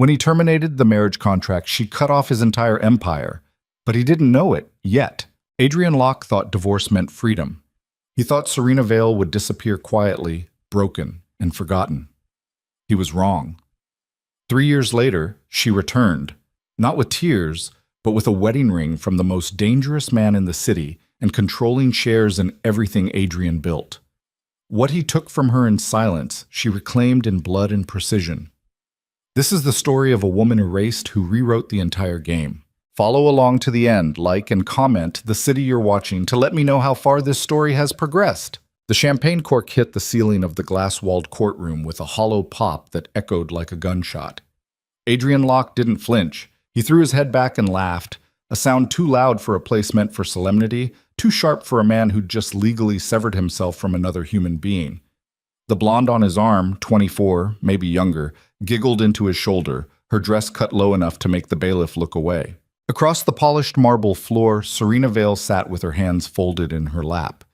When he terminated the marriage contract, she cut off his entire empire. But he didn't know it yet. Adrian Locke thought divorce meant freedom. He thought Serena Vale would disappear quietly, broken, and forgotten. He was wrong. 3 years later, she returned, not with tears, but with a wedding ring from the most dangerous man in the city and controlling shares in everything Adrian built. What he took from her in silence, she reclaimed in blood and precision. This is the story of a woman erased who rewrote the entire game. Follow along to the end, like and comment the city you're watching to let me know how far this story has progressed. The champagne cork hit the ceiling of the glass-walled courtroom with a hollow pop that echoed like a gunshot. Adrian Locke didn't flinch. He threw his head back and laughed, a sound too loud for a place meant for solemnity, too sharp for a man who'd just legally severed himself from another human being. The blonde on his arm, 24, maybe younger, giggled into his shoulder, her dress cut low enough to make the bailiff look away. Across the polished marble floor, Serena Vale sat with her hands folded in her lap.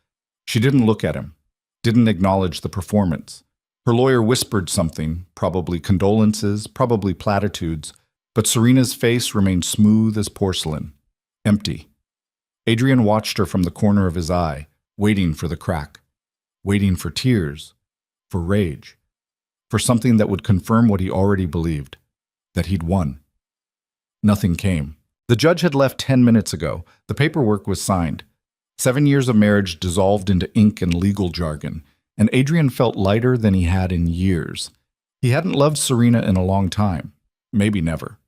She didn't look at him, didn't acknowledge the performance. Her lawyer whispered something, probably condolences, probably platitudes, but Serena's face remained smooth as porcelain, empty. Adrian watched her from the corner of his eye, waiting for the crack, waiting for tears, for rage, for something that would confirm what he already believed, that he'd won. Nothing came. The judge had left 10 minutes ago. The paperwork was signed. 7 years of marriage dissolved into ink and legal jargon, and Adrian felt lighter than he had in years. He hadn't loved Serena in a long time, maybe never.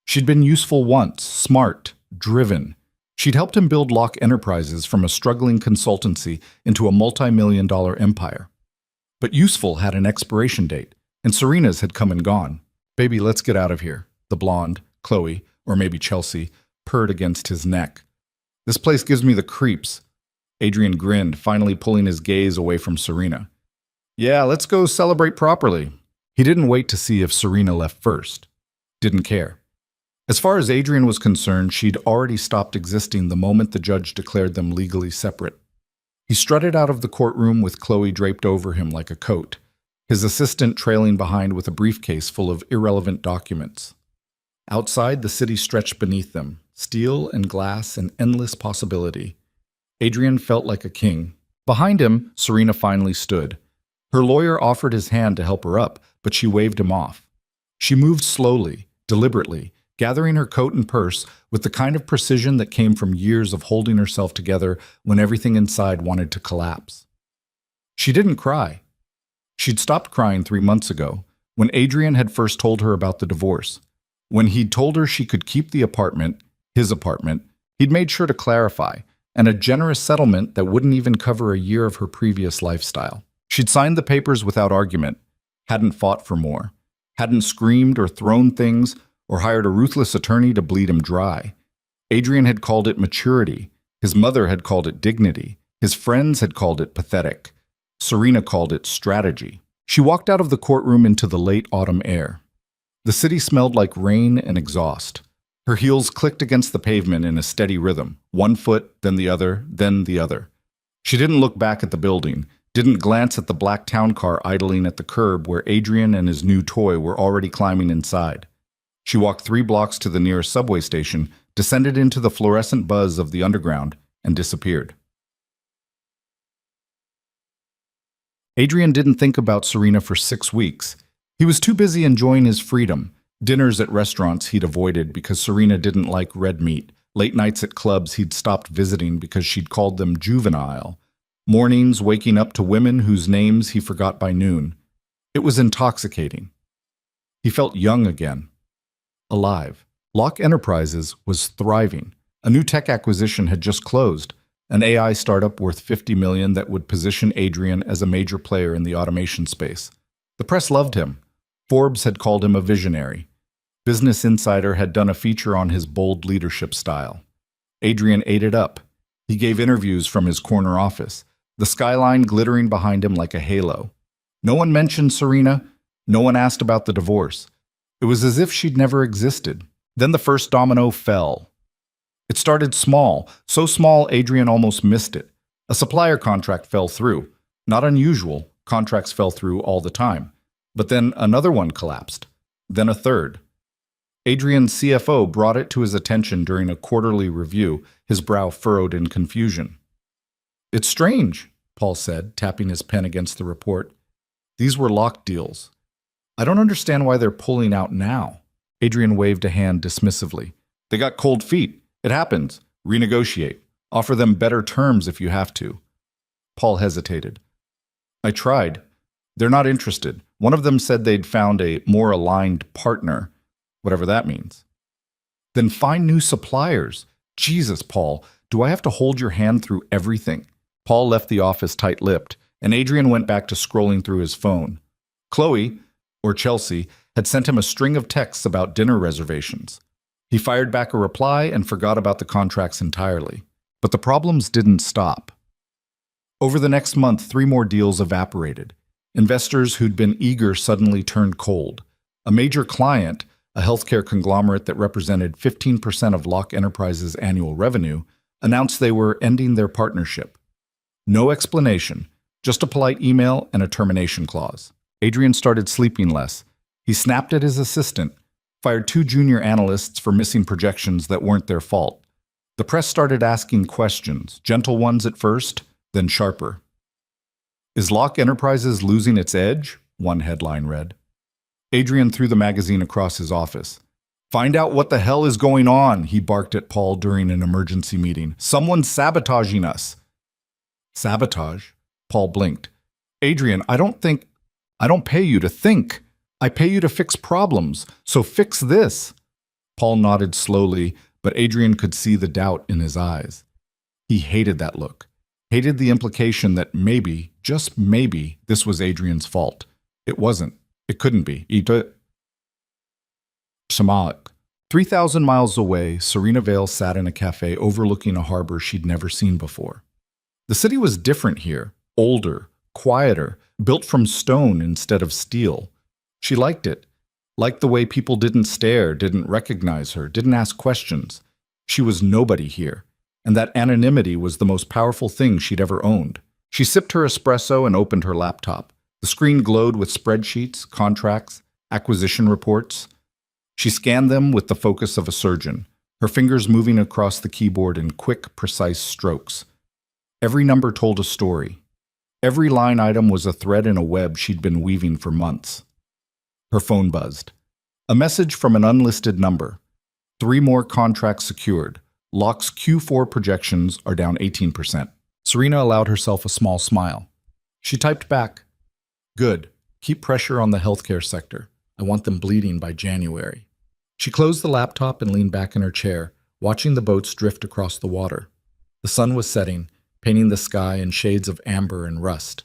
She'd been useful once, smart, driven. She'd helped him build Locke Enterprises from a struggling consultancy into a multi-million-dollar empire. But useful had an expiration date, and Serena's had come and gone. "Baby, let's get out of here," the blonde, Chloe, or maybe Chelsea, purred against his neck. "This place gives me the creeps." Adrian grinned, finally pulling his gaze away from Serena. "Yeah, let's go celebrate properly." He didn't wait to see if Serena left first. Didn't care. As far as Adrian was concerned, she'd already stopped existing the moment the judge declared them legally separate. He strutted out of the courtroom with Chloe draped over him like a coat, his assistant trailing behind with a briefcase full of irrelevant documents. Outside, the city stretched beneath them, steel and glass and endless possibility. Adrian felt like a king. Behind him, Serena finally stood. Her lawyer offered his hand to help her up, but she waved him off. She moved slowly, deliberately, gathering her coat and purse with the kind of precision that came from years of holding herself together when everything inside wanted to collapse. She didn't cry. She'd stopped crying 3 months ago, when Adrian had first told her about the divorce. When he'd told her she could keep the apartment, his apartment, he'd made sure to clarify, and a generous settlement that wouldn't even cover a year of her previous lifestyle. She'd signed the papers without argument, hadn't fought for more, hadn't screamed or thrown things, or hired a ruthless attorney to bleed him dry. Adrian had called it maturity. His mother had called it dignity. His friends had called it pathetic. Serena called it strategy. She walked out of the courtroom into the late autumn air. The city smelled like rain and exhaust. Her heels clicked against the pavement in a steady rhythm, one foot, then the other, then the other. She didn't look back at the building, didn't glance at the black town car idling at the curb where Adrian and his new toy were already climbing inside. She walked 3 blocks to the nearest subway station, descended into the fluorescent buzz of the underground, and disappeared. Adrian didn't think about Serena for 6 weeks. He was too busy enjoying his freedom, dinners at restaurants he'd avoided because Serena didn't like red meat, late nights at clubs he'd stopped visiting because she'd called them juvenile, mornings waking up to women whose names he forgot by noon. It was intoxicating. He felt young again, alive. Locke Enterprises was thriving. A new tech acquisition had just closed, an AI startup worth $50 million that would position Adrian as a major player in the automation space. The press loved him. Forbes had called him a visionary. Business Insider had done a feature on his bold leadership style. Adrian ate it up. He gave interviews from his corner office, the skyline glittering behind him like a halo. No one mentioned Serena. No one asked about the divorce. It was as if she'd never existed. Then the first domino fell. It started small, so small Adrian almost missed it. A supplier contract fell through. Not unusual, contracts fell through all the time. But then another one collapsed. Then a third. Adrian's CFO brought it to his attention during a quarterly review, his brow furrowed in confusion. "It's strange," Paul said, tapping his pen against the report. "These were locked deals. I don't understand why they're pulling out now." Adrian waved a hand dismissively. "They got cold feet. It happens. Renegotiate. Offer them better terms if you have to." Paul hesitated. "I tried. They're not interested. One of them said they'd found a more aligned partner, whatever that means." "Then find new suppliers. Jesus, Paul, do I have to hold your hand through everything?" Paul left the office tight-lipped, and Adrian went back to scrolling through his phone. Chloe, or Chelsea, had sent him a string of texts about dinner reservations. He fired back a reply and forgot about the contracts entirely. But the problems didn't stop. Over the next month, 3 more deals evaporated. Investors who'd been eager suddenly turned cold. A major client, a healthcare conglomerate that represented 15% of Locke Enterprises' annual revenue, announced they were ending their partnership. No explanation, just a polite email and a termination clause. Adrian started sleeping less. He snapped at his assistant, fired 2 junior analysts for missing projections that weren't their fault. The press started asking questions, gentle ones at first, then sharper. "Is Locke Enterprises losing its edge?" one headline read. Adrian threw the magazine across his office. "Find out what the hell is going on," he barked at Paul during an emergency meeting. "Someone's sabotaging us." "Sabotage?" Paul blinked. "Adrian, I don't pay you to think. I pay you to fix problems. So fix this." Paul nodded slowly, but Adrian could see the doubt in his eyes. He hated that look, hated the implication that maybe, just maybe, this was Adrian's fault. It wasn't. It couldn't be. Samak. 3,000 miles away, Serena Vale sat in a cafe overlooking a harbor she'd never seen before. The city was different here, older, quieter, built from stone instead of steel. She liked it. Liked the way people didn't stare, didn't recognize her, didn't ask questions. She was nobody here, and that anonymity was the most powerful thing she'd ever owned. She sipped her espresso and opened her laptop. The screen glowed with spreadsheets, contracts, acquisition reports. She scanned them with the focus of a surgeon, her fingers moving across the keyboard in quick, precise strokes. Every number told a story. Every line item was a thread in a web she'd been weaving for months. Her phone buzzed. A message from an unlisted number. 3 more contracts secured. Locke's Q4 projections are down 18%. Serena allowed herself a small smile. She typed back, "Good. Keep pressure on the healthcare sector. I want them bleeding by January." She closed the laptop and leaned back in her chair, watching the boats drift across the water. The sun was setting, painting the sky in shades of amber and rust.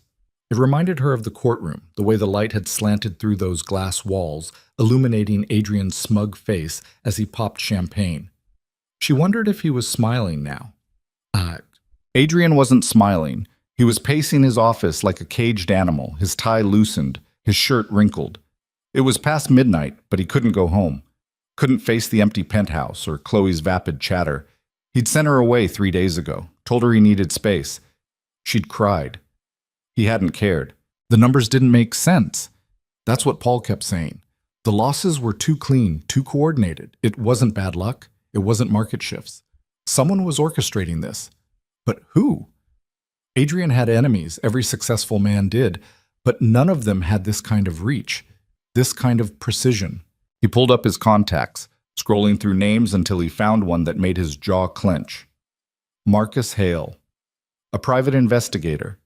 It reminded her of the courtroom, the way the light had slanted through those glass walls, illuminating Adrian's smug face as he popped champagne. She wondered if he was smiling now. Adrian wasn't smiling. He was pacing his office like a caged animal, his tie loosened, his shirt wrinkled. It was past midnight, but he couldn't go home. Couldn't face the empty penthouse or Chloe's vapid chatter. He'd sent her away 3 days ago, told her he needed space. She'd cried. He hadn't cared. The numbers didn't make sense. That's what Paul kept saying. The losses were too clean, too coordinated. It wasn't bad luck. It wasn't market shifts. Someone was orchestrating this. But who? Adrian had enemies, every successful man did, but none of them had this kind of reach, this kind of precision. He pulled up his contacts, scrolling through names until he found one that made his jaw clench. Marcus Hale, a private investigator.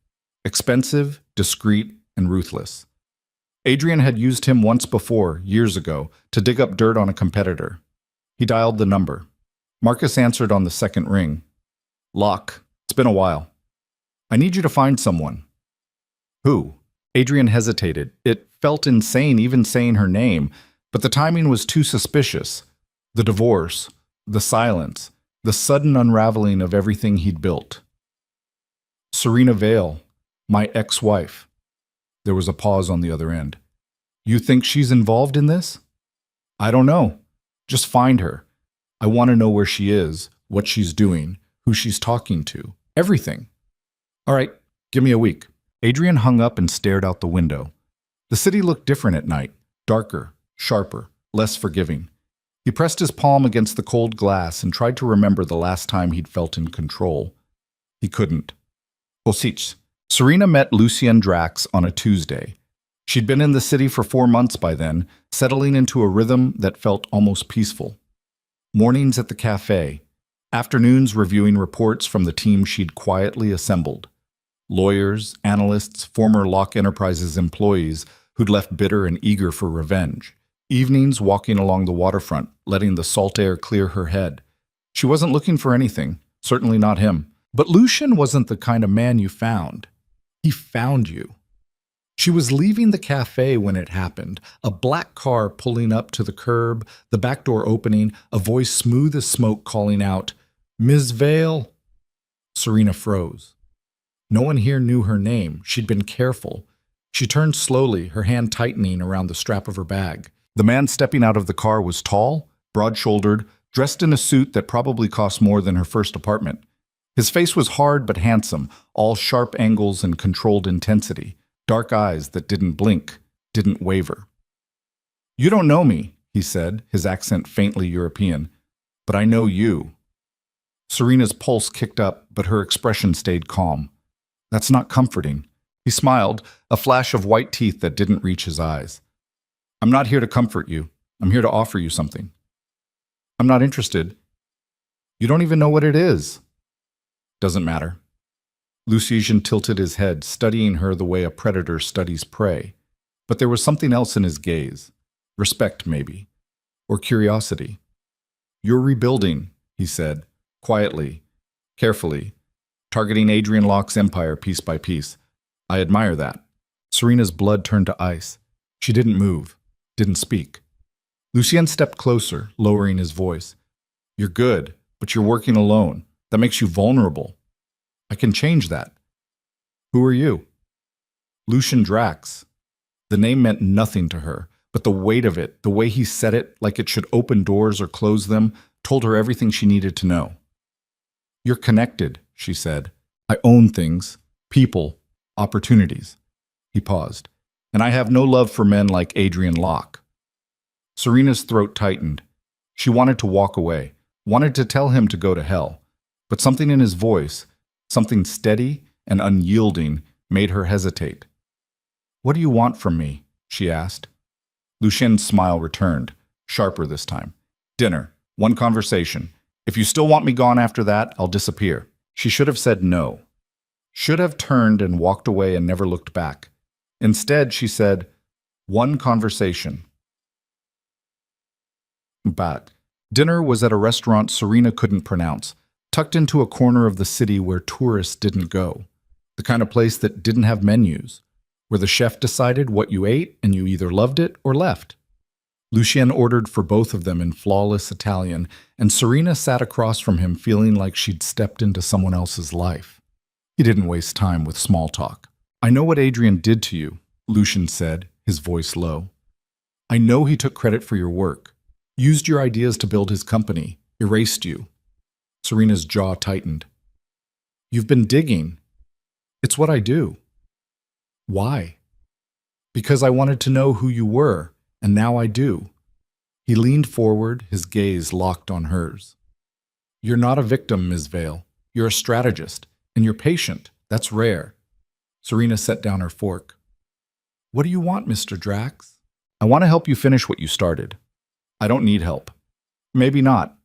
Expensive, discreet, and ruthless. Adrian had used him once before, years ago, to dig up dirt on a competitor. He dialed the number. Marcus answered on the second ring. "Locke, it's been a while. I need you to find someone." "Who?" Adrian hesitated. It felt insane even saying her name, but the timing was too suspicious. The divorce, the silence, the sudden unraveling of everything he'd built. "Serena Vale. My ex-wife." There was a pause on the other end. "You think she's involved in this?" "I don't know. Just find her. I want to know where she is, what she's doing, who she's talking to, everything." "All right, give me a week." Adrian hung up and stared out the window. The city looked different at night, darker, sharper, less forgiving. He pressed his palm against the cold glass and tried to remember the last time he'd felt in control. He couldn't. Kosic. Serena met Lucien Drax on a Tuesday. She'd been in the city for 4 months by then, settling into a rhythm that felt almost peaceful. Mornings at the cafe, afternoons reviewing reports from the team she'd quietly assembled. Lawyers, analysts, former Locke Enterprises employees who'd left bitter and eager for revenge. Evenings walking along the waterfront, letting the salt air clear her head. She wasn't looking for anything, certainly not him. But Lucien wasn't the kind of man you found. He found you. She was leaving the cafe when it happened, a black car pulling up to the curb, the back door opening, a voice smooth as smoke calling out, "Ms. Vale." Serena froze. No one here knew her name. She'd been careful. She turned slowly, her hand tightening around the strap of her bag. The man stepping out of the car was tall, broad-shouldered, dressed in a suit that probably cost more than her first apartment. His face was hard but handsome, all sharp angles and controlled intensity, dark eyes that didn't blink, didn't waver. "You don't know me," he said, his accent faintly European, "but I know you." Serena's pulse kicked up, but her expression stayed calm. "That's not comforting." He smiled, a flash of white teeth that didn't reach his eyes. "I'm not here to comfort you. I'm here to offer you something." "I'm not interested." "You don't even know what it is." "Doesn't matter." Lucien tilted his head, studying her the way a predator studies prey. But there was something else in his gaze. Respect, maybe. Or curiosity. "You're rebuilding," he said, quietly, carefully, targeting Adrian Locke's empire piece by piece. "I admire that." Serena's blood turned to ice. She didn't move, didn't speak. Lucien stepped closer, lowering his voice. "You're good, but you're working alone. That makes you vulnerable. I can change that." "Who are you?" "Lucien Drax." The name meant nothing to her, but the weight of it, the way he said it, like it should open doors or close them, told her everything she needed to know. "You're connected," she said. "I own things, people, opportunities." He paused. "And I have no love for men like Adrian Locke." Serena's throat tightened. She wanted to walk away, wanted to tell him to go to hell. But something in his voice, something steady and unyielding, made her hesitate. "What do you want from me?" she asked. Lucien's smile returned, sharper this time. "Dinner. One conversation. If you still want me gone after that, I'll disappear." She should have said no. Should have turned and walked away and never looked back. Instead, she said, "One conversation." But dinner was at a restaurant Serena couldn't pronounce, tucked into a corner of the city where tourists didn't go. The kind of place that didn't have menus, where the chef decided what you ate and you either loved it or left. Lucien ordered for both of them in flawless Italian, and Serena sat across from him feeling like she'd stepped into someone else's life. He didn't waste time with small talk. "I know what Adrian did to you," Lucien said, his voice low. "I know he took credit for your work, used your ideas to build his company, erased you." Serena's jaw tightened. "You've been digging." "It's what I do." "Why?" "Because I wanted to know who you were, and now I do." He leaned forward, his gaze locked on hers. "You're not a victim, Ms. Vale. You're a strategist, and you're patient. That's rare." Serena set down her fork. "What do you want, Mr. Drax?" "I want to help you finish what you started." "I don't need help." "Maybe not.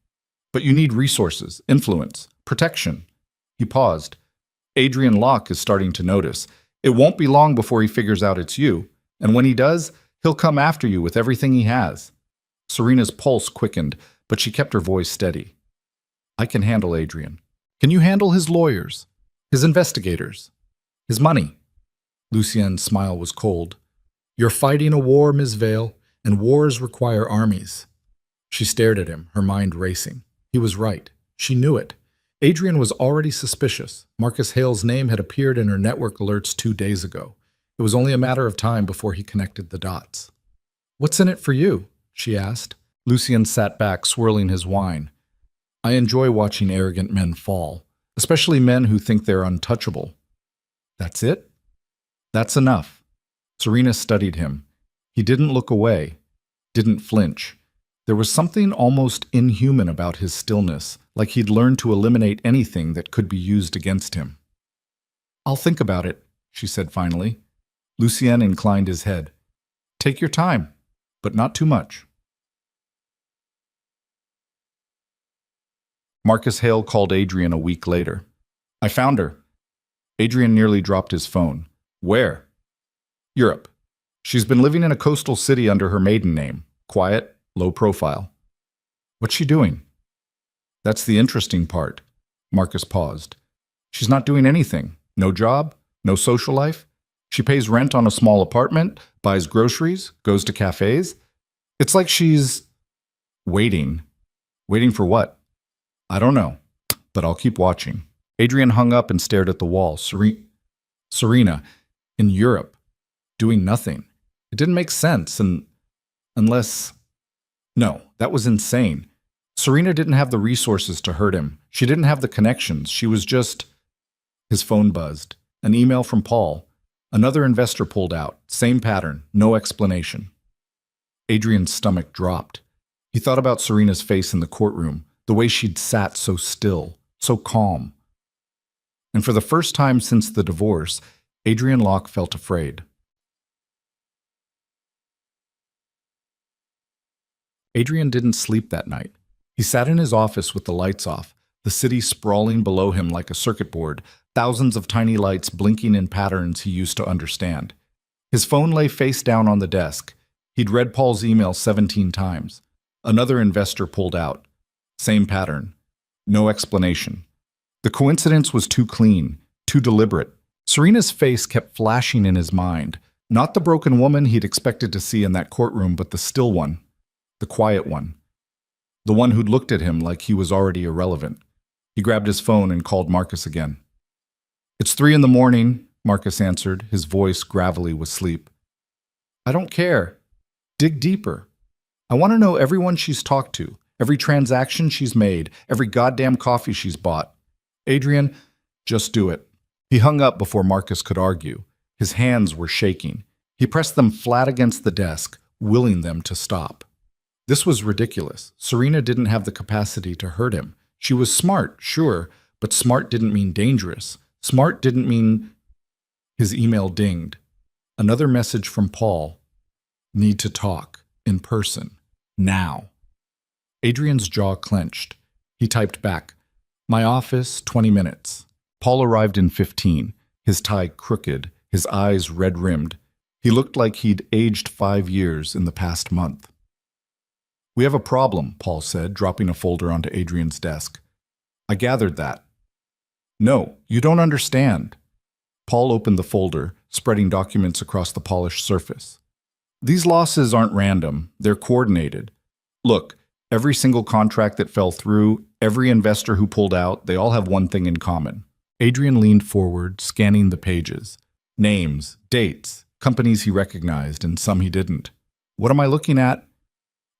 But you need resources, influence, protection." He paused. "Adrian Locke is starting to notice. It won't be long before he figures out it's you. And when he does, he'll come after you with everything he has." Serena's pulse quickened, but she kept her voice steady. "I can handle Adrian. Can you handle his lawyers, his investigators, his money?" Lucien's smile was cold. "You're fighting a war, Ms. Vale, and wars require armies." She stared at him, her mind racing. He was right. She knew it. Adrian was already suspicious. Marcus Hale's name had appeared in her network alerts 2 days ago. It was only a matter of time before he connected the dots. "What's in it for you?" she asked. Lucien sat back, swirling his wine. "I enjoy watching arrogant men fall, especially men who think they're untouchable." "That's it?" "That's enough." Serena studied him. He didn't look away, didn't flinch. There was something almost inhuman about his stillness, like he'd learned to eliminate anything that could be used against him. "I'll think about it," she said finally. Lucien inclined his head. "Take your time, but not too much." Marcus Hale called Adrian a week later. "I found her." Adrian nearly dropped his phone. "Where?" "Europe. She's been living in a coastal city under her maiden name. Quiet, low profile." "What's she doing?" "That's the interesting part." Marcus paused. "She's not doing anything. No job, no social life. She pays rent on a small apartment, buys groceries, goes to cafes. It's like she's waiting. Waiting for what? I don't know, but I'll keep watching." Adrian hung up and stared at the wall. Serena, in Europe, doing nothing. It didn't make sense, unless... No, that was insane. Serena didn't have the resources to hurt him. She didn't have the connections. She was just... His phone buzzed. An email from Paul. Another investor pulled out. Same pattern. No explanation. Adrian's stomach dropped. He thought about Serena's face in the courtroom, the way she'd sat so still, so calm. And for the first time since the divorce, Adrian Locke felt afraid. Adrian didn't sleep that night. He sat in his office with the lights off, the city sprawling below him like a circuit board, thousands of tiny lights blinking in patterns he used to understand. His phone lay face down on the desk. He'd read Paul's email 17 times. Another investor pulled out. Same pattern. No explanation. The coincidence was too clean, too deliberate. Serena's face kept flashing in his mind. Not the broken woman he'd expected to see in that courtroom, but the still one. The quiet one. The one who'd looked at him like he was already irrelevant. He grabbed his phone and called Marcus again. "It's 3 a.m, Marcus answered, his voice gravelly with sleep. "I don't care. Dig deeper. I want to know everyone she's talked to, every transaction she's made, every goddamn coffee she's bought. Adrian, just do it." He hung up before Marcus could argue. His hands were shaking. He pressed them flat against the desk, willing them to stop. This was ridiculous. Serena didn't have the capacity to hurt him. She was smart, sure, but smart didn't mean dangerous. Smart didn't mean... His email dinged. Another message from Paul. "Need to talk. In person. Now." Adrian's jaw clenched. He typed back, "My office, 20 minutes. Paul arrived in 15, his tie crooked, his eyes red-rimmed. He looked like he'd aged 5 years in the past month. "We have a problem," Paul said, dropping a folder onto Adrian's desk. "I gathered that." "No, you don't understand." Paul opened the folder, spreading documents across the polished surface. "These losses aren't random, they're coordinated. Look, every single contract that fell through, every investor who pulled out, they all have one thing in common." Adrian leaned forward, scanning the pages. Names, dates, companies he recognized, and some he didn't. "What am I looking at?"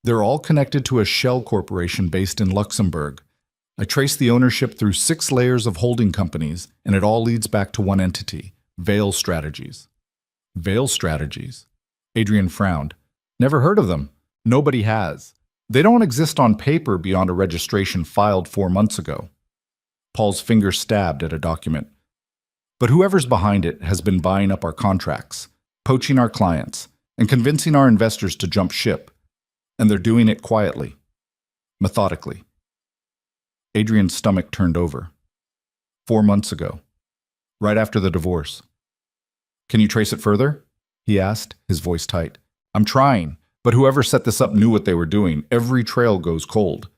"They're all connected to a shell corporation based in Luxembourg. I traced the ownership through 6 layers of holding companies, and it all leads back to one entity, Veil Strategies." "Veil Strategies?" Adrian frowned. "Never heard of them. Nobody has. They don't exist on paper beyond a registration filed 4 months ago." Paul's finger stabbed at a document. "But whoever's behind it has been buying up our contracts, poaching our clients, and convincing our investors to jump ship. And they're doing it quietly, methodically." Adrian's stomach turned over. 4 months ago, right after the divorce. "Can you trace it further?" he asked, his voice tight. "I'm trying, but whoever set this up knew what they were doing. Every trail goes cold."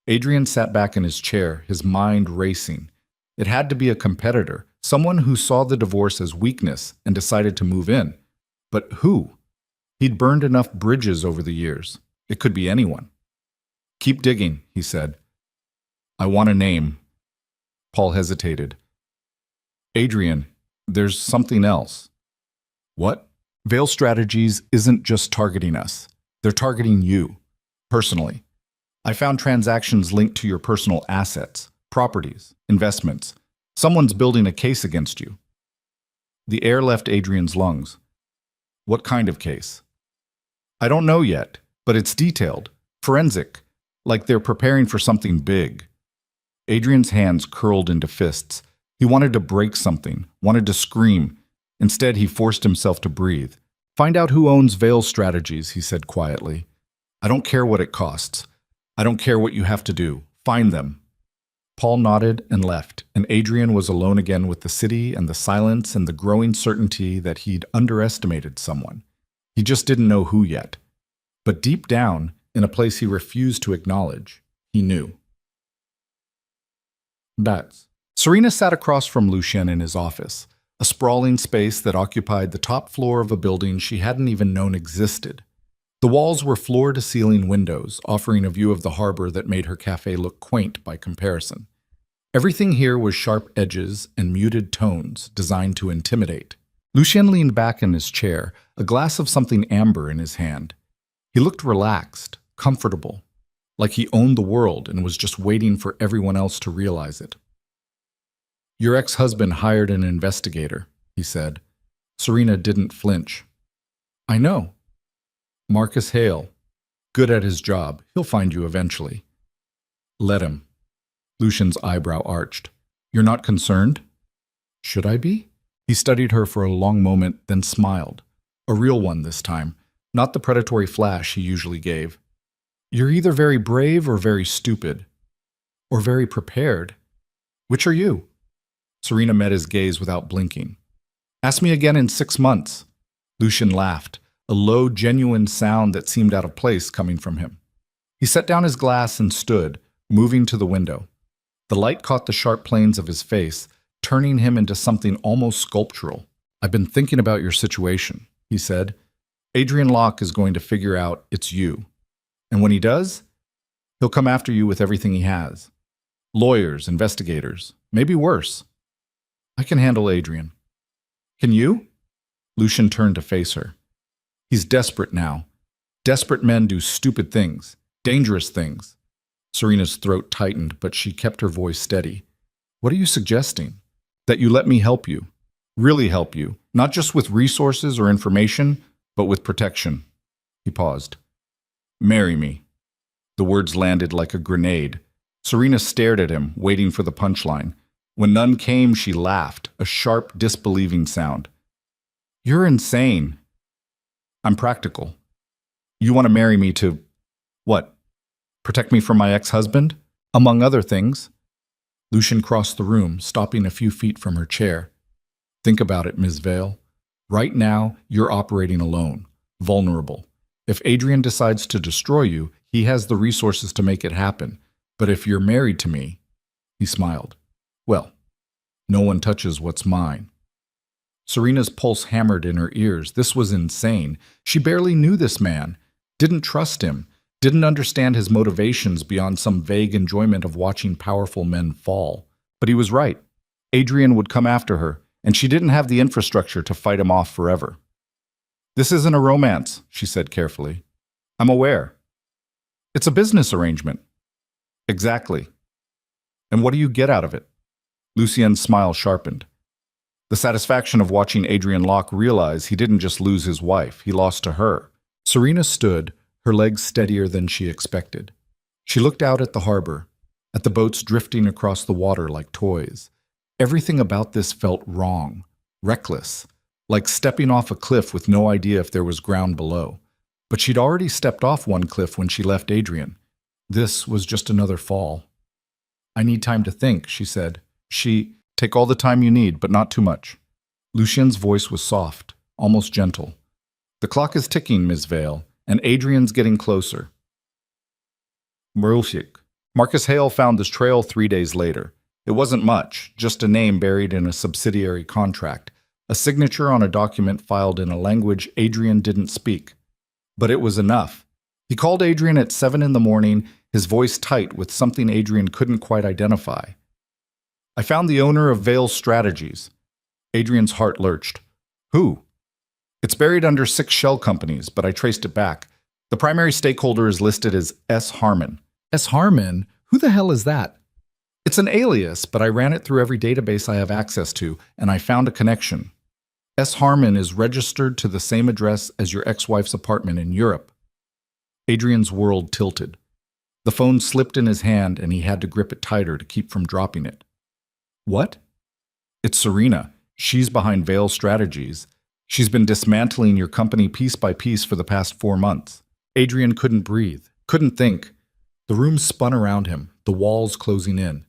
Adrian sat back in his chair, his mind racing. It had to be a competitor, someone who saw the divorce as weakness and decided to move in. But who? He'd burned enough bridges over the years. It could be anyone. "Keep digging," he said. "I want a name." Paul hesitated. "Adrian, there's something else." "What?" "Veil Strategies isn't just targeting us. They're targeting you, personally. I found transactions linked to your personal assets, properties, investments. Someone's building a case against you." The air left Adrian's lungs. "What kind of case?" "I don't know yet, but it's detailed. Forensic, like they're preparing for something big. Adrian's hands curled into fists. He wanted to break something, wanted to scream. Instead, he forced himself to breathe. Find out who owns Veil Strategies, he said quietly. I don't care what it costs. I don't care what you have to do. Find them. Paul nodded and left, and Adrian was alone again with the city and the silence and the growing certainty that he'd underestimated someone. He just didn't know who yet. But deep down, in a place he refused to acknowledge, he knew. Bats. Serena sat across from Lucien in his office, a sprawling space that occupied the top floor of a building she hadn't even known existed. The walls were floor-to-ceiling windows, offering a view of the harbor that made her cafe look quaint by comparison. Everything here was sharp edges and muted tones designed to intimidate. Lucien leaned back in his chair, a glass of something amber in his hand. He looked relaxed, comfortable, like he owned the world and was just waiting for everyone else to realize it. Your ex-husband hired an investigator, he said. Serena didn't flinch. I know. Marcus Hale. Good at his job. He'll find you eventually. Let him. Lucian's eyebrow arched. You're not concerned? Should I be? He studied her for a long moment, then smiled. A real one this time, not the predatory flash he usually gave. You're either very brave or very stupid. Or very prepared. Which are you? Serena met his gaze without blinking. Ask me again in 6 months. Lucien laughed, a low, genuine sound that seemed out of place coming from him. He set down his glass and stood, moving to the window. The light caught the sharp planes of his face, turning him into something almost sculptural. I've been thinking about your situation, he said. Adrian Locke is going to figure out it's you. And when he does, he'll come after you with everything he has. Lawyers, investigators, maybe worse. I can handle Adrian. Can you? Lucien turned to face her. He's desperate now. Desperate men do stupid things, dangerous things. Serena's throat tightened, but she kept her voice steady. What are you suggesting? That you let me help you. Really help you. Not just with resources or information, but with protection. He paused. Marry me. The words landed like a grenade. Serena stared at him, waiting for the punchline. When none came, she laughed, a sharp, disbelieving sound. You're insane. I'm practical. You want to marry me to... what? Protect me from my ex-husband? Among other things. Lucien crossed the room, stopping a few feet from her chair. Think about it, Ms. Vale. Right now, you're operating alone, vulnerable. If Adrian decides to destroy you, he has the resources to make it happen. But if you're married to me... He smiled. Well, no one touches what's mine. Serena's pulse hammered in her ears. This was insane. She barely knew this man, didn't trust him, didn't understand his motivations beyond some vague enjoyment of watching powerful men fall. But he was right. Adrian would come after her, and she didn't have the infrastructure to fight him off forever. This isn't a romance, she said carefully. I'm aware. It's a business arrangement. Exactly. And what do you get out of it? Lucien's smile sharpened. The satisfaction of watching Adrian Locke realize he didn't just lose his wife, he lost to her. Serena stood, her legs steadier than she expected. She looked out at the harbor, at the boats drifting across the water like toys. Everything about this felt wrong, reckless, like stepping off a cliff with no idea if there was ground below. But she'd already stepped off one cliff when she left Adrian. This was just another fall. I need time to think, she said. Take all the time you need, but not too much. Lucien's voice was soft, almost gentle. The clock is ticking, Ms. Vale, and Adrian's getting closer. Marcus Hale found this trail 3 days later. It wasn't much, just a name buried in a subsidiary contract, a signature on a document filed in a language Adrian didn't speak. But it was enough. He called Adrian at 7 in the morning, his voice tight with something Adrian couldn't quite identify. I found the owner of Veil Strategies. Adrian's heart lurched. Who? It's buried under 6 shell companies, but I traced it back. The primary stakeholder is listed as S. Harmon. S. Harmon? Who the hell is that? It's an alias, but I ran it through every database I have access to, and I found a connection. S. Harmon is registered to the same address as your ex-wife's apartment in Europe. Adrian's world tilted. The phone slipped in his hand and he had to grip it tighter to keep from dropping it. What? It's Serena. She's behind Veil Strategies. She's been dismantling your company piece by piece for the past 4 months. Adrian couldn't breathe, couldn't think. The room spun around him, the walls closing in.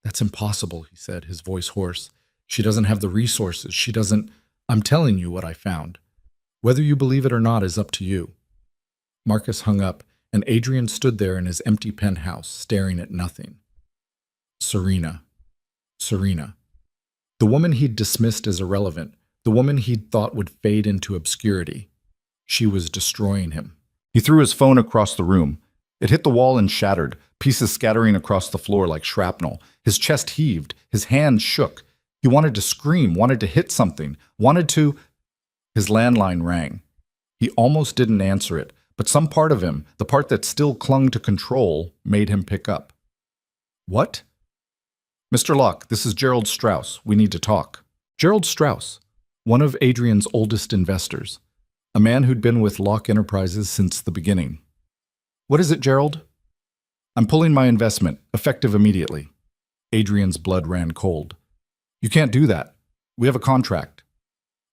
That's impossible, he said, his voice hoarse. She doesn't have the resources. She doesn't. I'm telling you what I found. Whether you believe it or not is up to you. Marcus hung up, and Adrian stood there in his empty penthouse, staring at nothing. Serena. Serena. The woman he'd dismissed as irrelevant, the woman he'd thought would fade into obscurity. She was destroying him. He threw his phone across the room. It hit the wall and shattered, pieces scattering across the floor like shrapnel. His chest heaved, his hands shook. He wanted to scream, wanted to hit something, wanted to... His landline rang. He almost didn't answer it, but some part of him, the part that still clung to control, made him pick up. What? Mr. Locke, this is Gerald Strauss. We need to talk. Gerald Strauss, one of Adrian's oldest investors, a man who'd been with Locke Enterprises since the beginning. What is it, Gerald? I'm pulling my investment, effective immediately. Adrian's blood ran cold. You can't do that. We have a contract.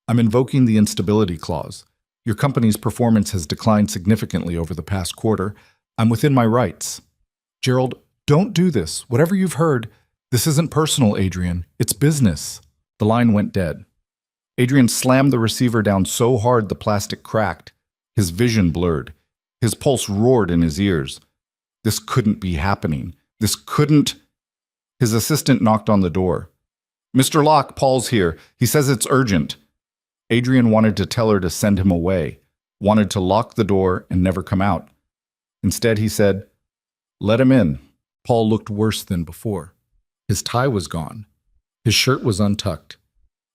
I'm invoking the instability clause. Your company's performance has declined significantly over the past quarter. I'm within my rights. Gerald, don't do this. Whatever you've heard, this isn't personal, Adrian. It's business. The line went dead. Adrian slammed the receiver down so hard the plastic cracked. His vision blurred. His pulse roared in his ears. This couldn't be happening. This couldn't... His assistant knocked on the door. Mr. Locke, Paul's here. He says it's urgent. Adrian wanted to tell her to send him away, wanted to lock the door and never come out. Instead, he said, "Let him in." Paul looked worse than before. His tie was gone. His shirt was untucked.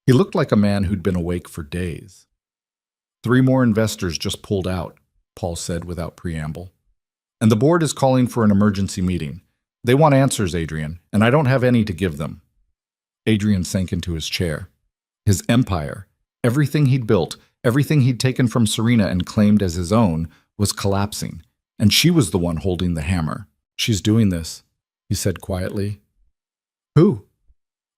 He looked like a man who'd been awake for days. 3 more investors just pulled out, Paul said without preamble. And the board is calling for an emergency meeting. They want answers, Adrian, and I don't have any to give them. Adrian sank into his chair. His empire, everything he'd built, everything he'd taken from Serena and claimed as his own, was collapsing, and she was the one holding the hammer. She's doing this, he said quietly. Who?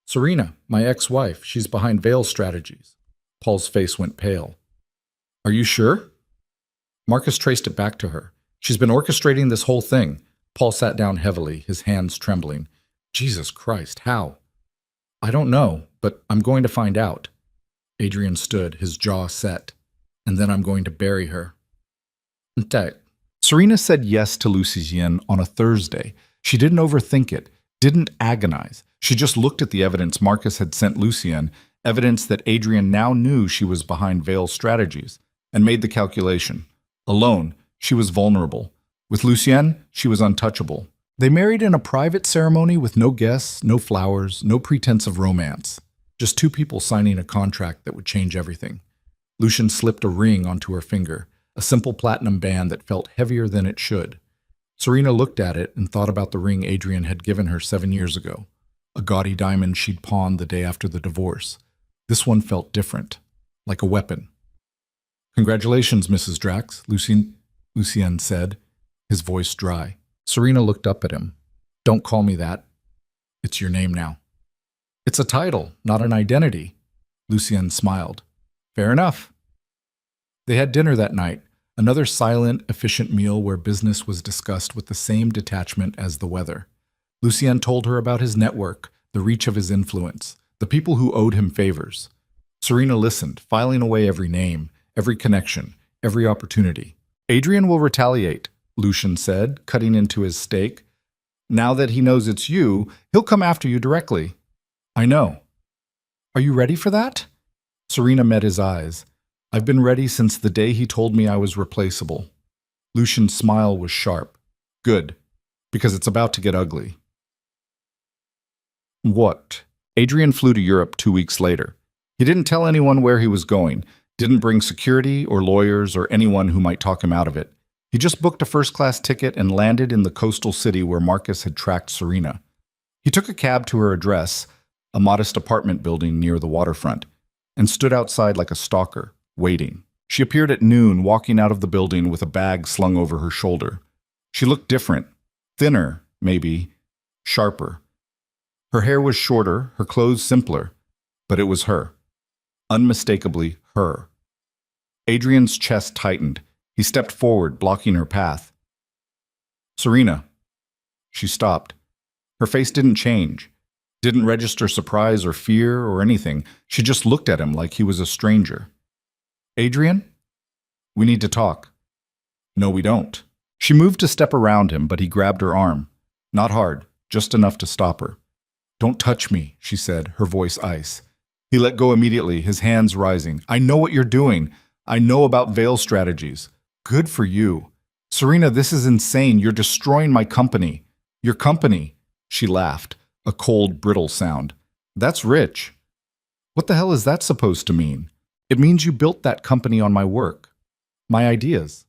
Serena, my ex-wife. She's behind Veil Strategies. Paul's face went pale. Are you sure? Marcus traced it back to her. She's been orchestrating this whole thing. Paul sat down heavily, his hands trembling. Jesus Christ, how? I don't know, but I'm going to find out. Adrian stood, his jaw set. And then I'm going to bury her. Serena said yes to Lucien on a Thursday. She didn't overthink it, didn't agonize. She just looked at the evidence Marcus had sent Lucien, evidence that Adrian now knew she was behind Veil Strategies, and made the calculation. Alone, she was vulnerable. With Lucien, she was untouchable. They married in a private ceremony with no guests, no flowers, no pretense of romance. Just 2 people signing a contract that would change everything. Lucien slipped a ring onto her finger, a simple platinum band that felt heavier than it should. Serena looked at it and thought about the ring Adrian had given her 7 years ago, a gaudy diamond she'd pawned the day after the divorce. This one felt different, like a weapon. Congratulations, Mrs. Drax, Lucien said, his voice dry. Serena looked up at him. Don't call me that. It's your name now. It's a title, not an identity. Lucien smiled. Fair enough. They had dinner that night, another silent, efficient meal where business was discussed with the same detachment as the weather. Lucien told her about his network, the reach of his influence, the people who owed him favors. Serena listened, filing away every name, every connection, every opportunity. Adrian will retaliate, Lucien said, cutting into his steak. Now that he knows it's you, he'll come after you directly. I know. Are you ready for that? Serena met his eyes. I've been ready since the day he told me I was replaceable. Lucien's smile was sharp. Good, because it's about to get ugly. What? Adrian flew to Europe 2 weeks later. He didn't tell anyone where he was going, didn't bring security or lawyers or anyone who might talk him out of it. He just booked a first-class ticket and landed in the coastal city where Marcus had tracked Serena. He took a cab to her address, a modest apartment building near the waterfront, and stood outside like a stalker, waiting. She appeared at noon, walking out of the building with a bag slung over her shoulder. She looked different. Thinner, maybe. Sharper. Her hair was shorter, her clothes simpler. But it was her. Unmistakably her. Adrian's chest tightened. He stepped forward, blocking her path. "Serena." She stopped. Her face didn't change. Didn't register surprise or fear or anything. She just looked at him like he was a stranger. "Adrian? We need to talk." "No, we don't." She moved to step around him, but he grabbed her arm. Not hard, just enough to stop her. "Don't touch me," she said, her voice ice. He let go immediately, his hands rising. "I know what you're doing. I know about veil strategies. Good for you. Serena, this is insane. You're destroying my company." "Your company?" She laughed, a cold, brittle sound. "That's rich." "What the hell is that supposed to mean?" "It means you built that company on my work. My ideas.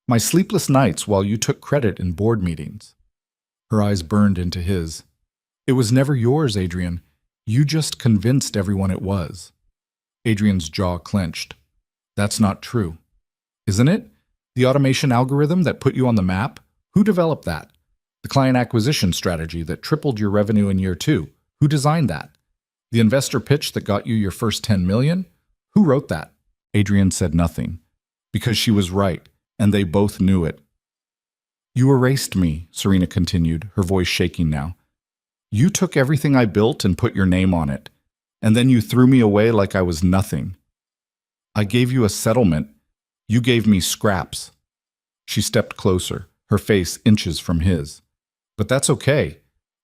My sleepless nights while you took credit in board meetings." Her eyes burned into his. "It was never yours, Adrian. You just convinced everyone it was." Adrian's jaw clenched. "That's not true." "Isn't it? The automation algorithm that put you on the map? Who developed that? The client acquisition strategy that tripled your revenue in year 2? Who designed that? The investor pitch that got you your first 10 million? Who wrote that?" Adrian said nothing. Because she was right, and they both knew it. "You erased me," Serena continued, her voice shaking now. "You took everything I built and put your name on it, and then you threw me away like I was nothing. I gave you a settlement. You gave me scraps." She stepped closer, her face inches from his. "But that's okay,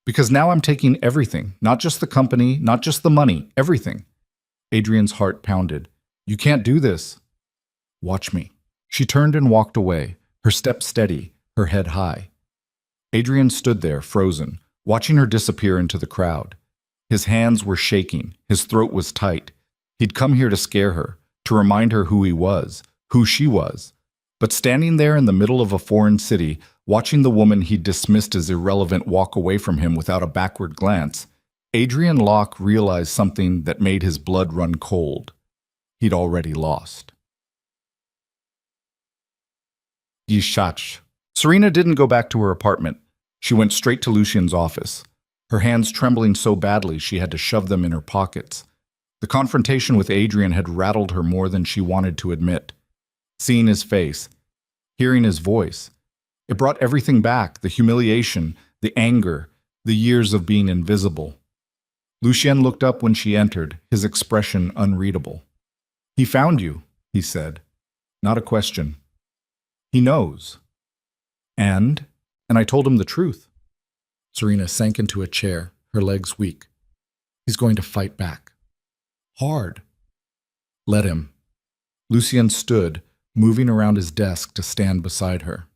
because now I'm taking everything, not just the company, not just the money, everything." Adrian's heart pounded. "You can't do this." "Watch me." She turned and walked away, her step steady, her head high. Adrian stood there, frozen, watching her disappear into the crowd. His hands were shaking, his throat was tight. He'd come here to scare her, to remind her who he was, who she was. But standing there in the middle of a foreign city, watching the woman he'd dismissed as irrelevant walk away from him without a backward glance, Adrian Locke realized something that made his blood run cold. He'd already lost. Yishach. Serena didn't go back to her apartment. She went straight to Lucian's office, her hands trembling so badly she had to shove them in her pockets. The confrontation with Adrian had rattled her more than she wanted to admit. Seeing his face, hearing his voice, it brought everything back, the humiliation, the anger, the years of being invisible. Lucien looked up when she entered, his expression unreadable. "He found you," he said. Not a question. "He knows." And I told him the truth." Serena sank into a chair, her legs weak. "He's going to fight back. Hard." "Let him." Lucien stood, moving around his desk to stand beside her.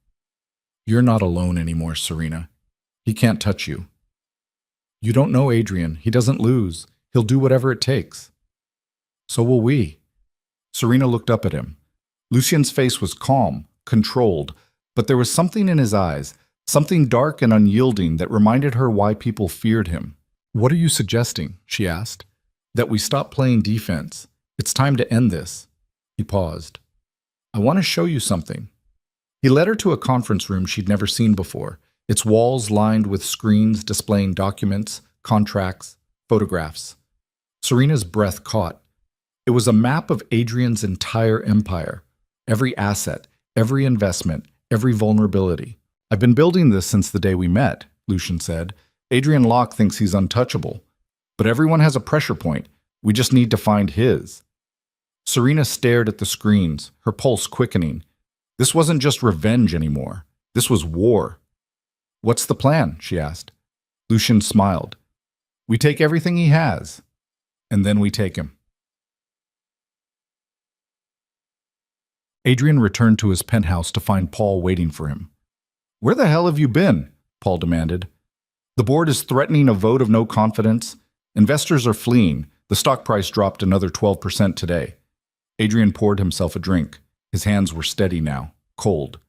"You're not alone anymore, Serena. He can't touch you. You don't know Adrian. He doesn't lose. He'll do whatever it takes. So will we." Serena looked up at him. Lucien's face was calm, controlled, but there was something in his eyes, something dark and unyielding that reminded her why people feared him. "What are you suggesting?" she asked. "That we stop playing defense. It's time to end this." He paused. "I want to show you something." He led her to a conference room she'd never seen before, its walls lined with screens displaying documents, contracts, photographs. Serena's breath caught. It was a map of Adrian's entire empire, every asset, every investment, every vulnerability. "I've been building this since the day we met," Lucien said. "Adrian Locke thinks he's untouchable. But everyone has a pressure point. We just need to find his." Serena stared at the screens, her pulse quickening. This wasn't just revenge anymore. This was war. "What's the plan?" she asked. Lucien smiled. "We take everything he has, and then we take him." Adrian returned to his penthouse to find Paul waiting for him. "Where the hell have you been?" Paul demanded. "The board is threatening a vote of no confidence. Investors are fleeing. The stock price dropped another 12% today." Adrian poured himself a drink. His hands were steady now, cold.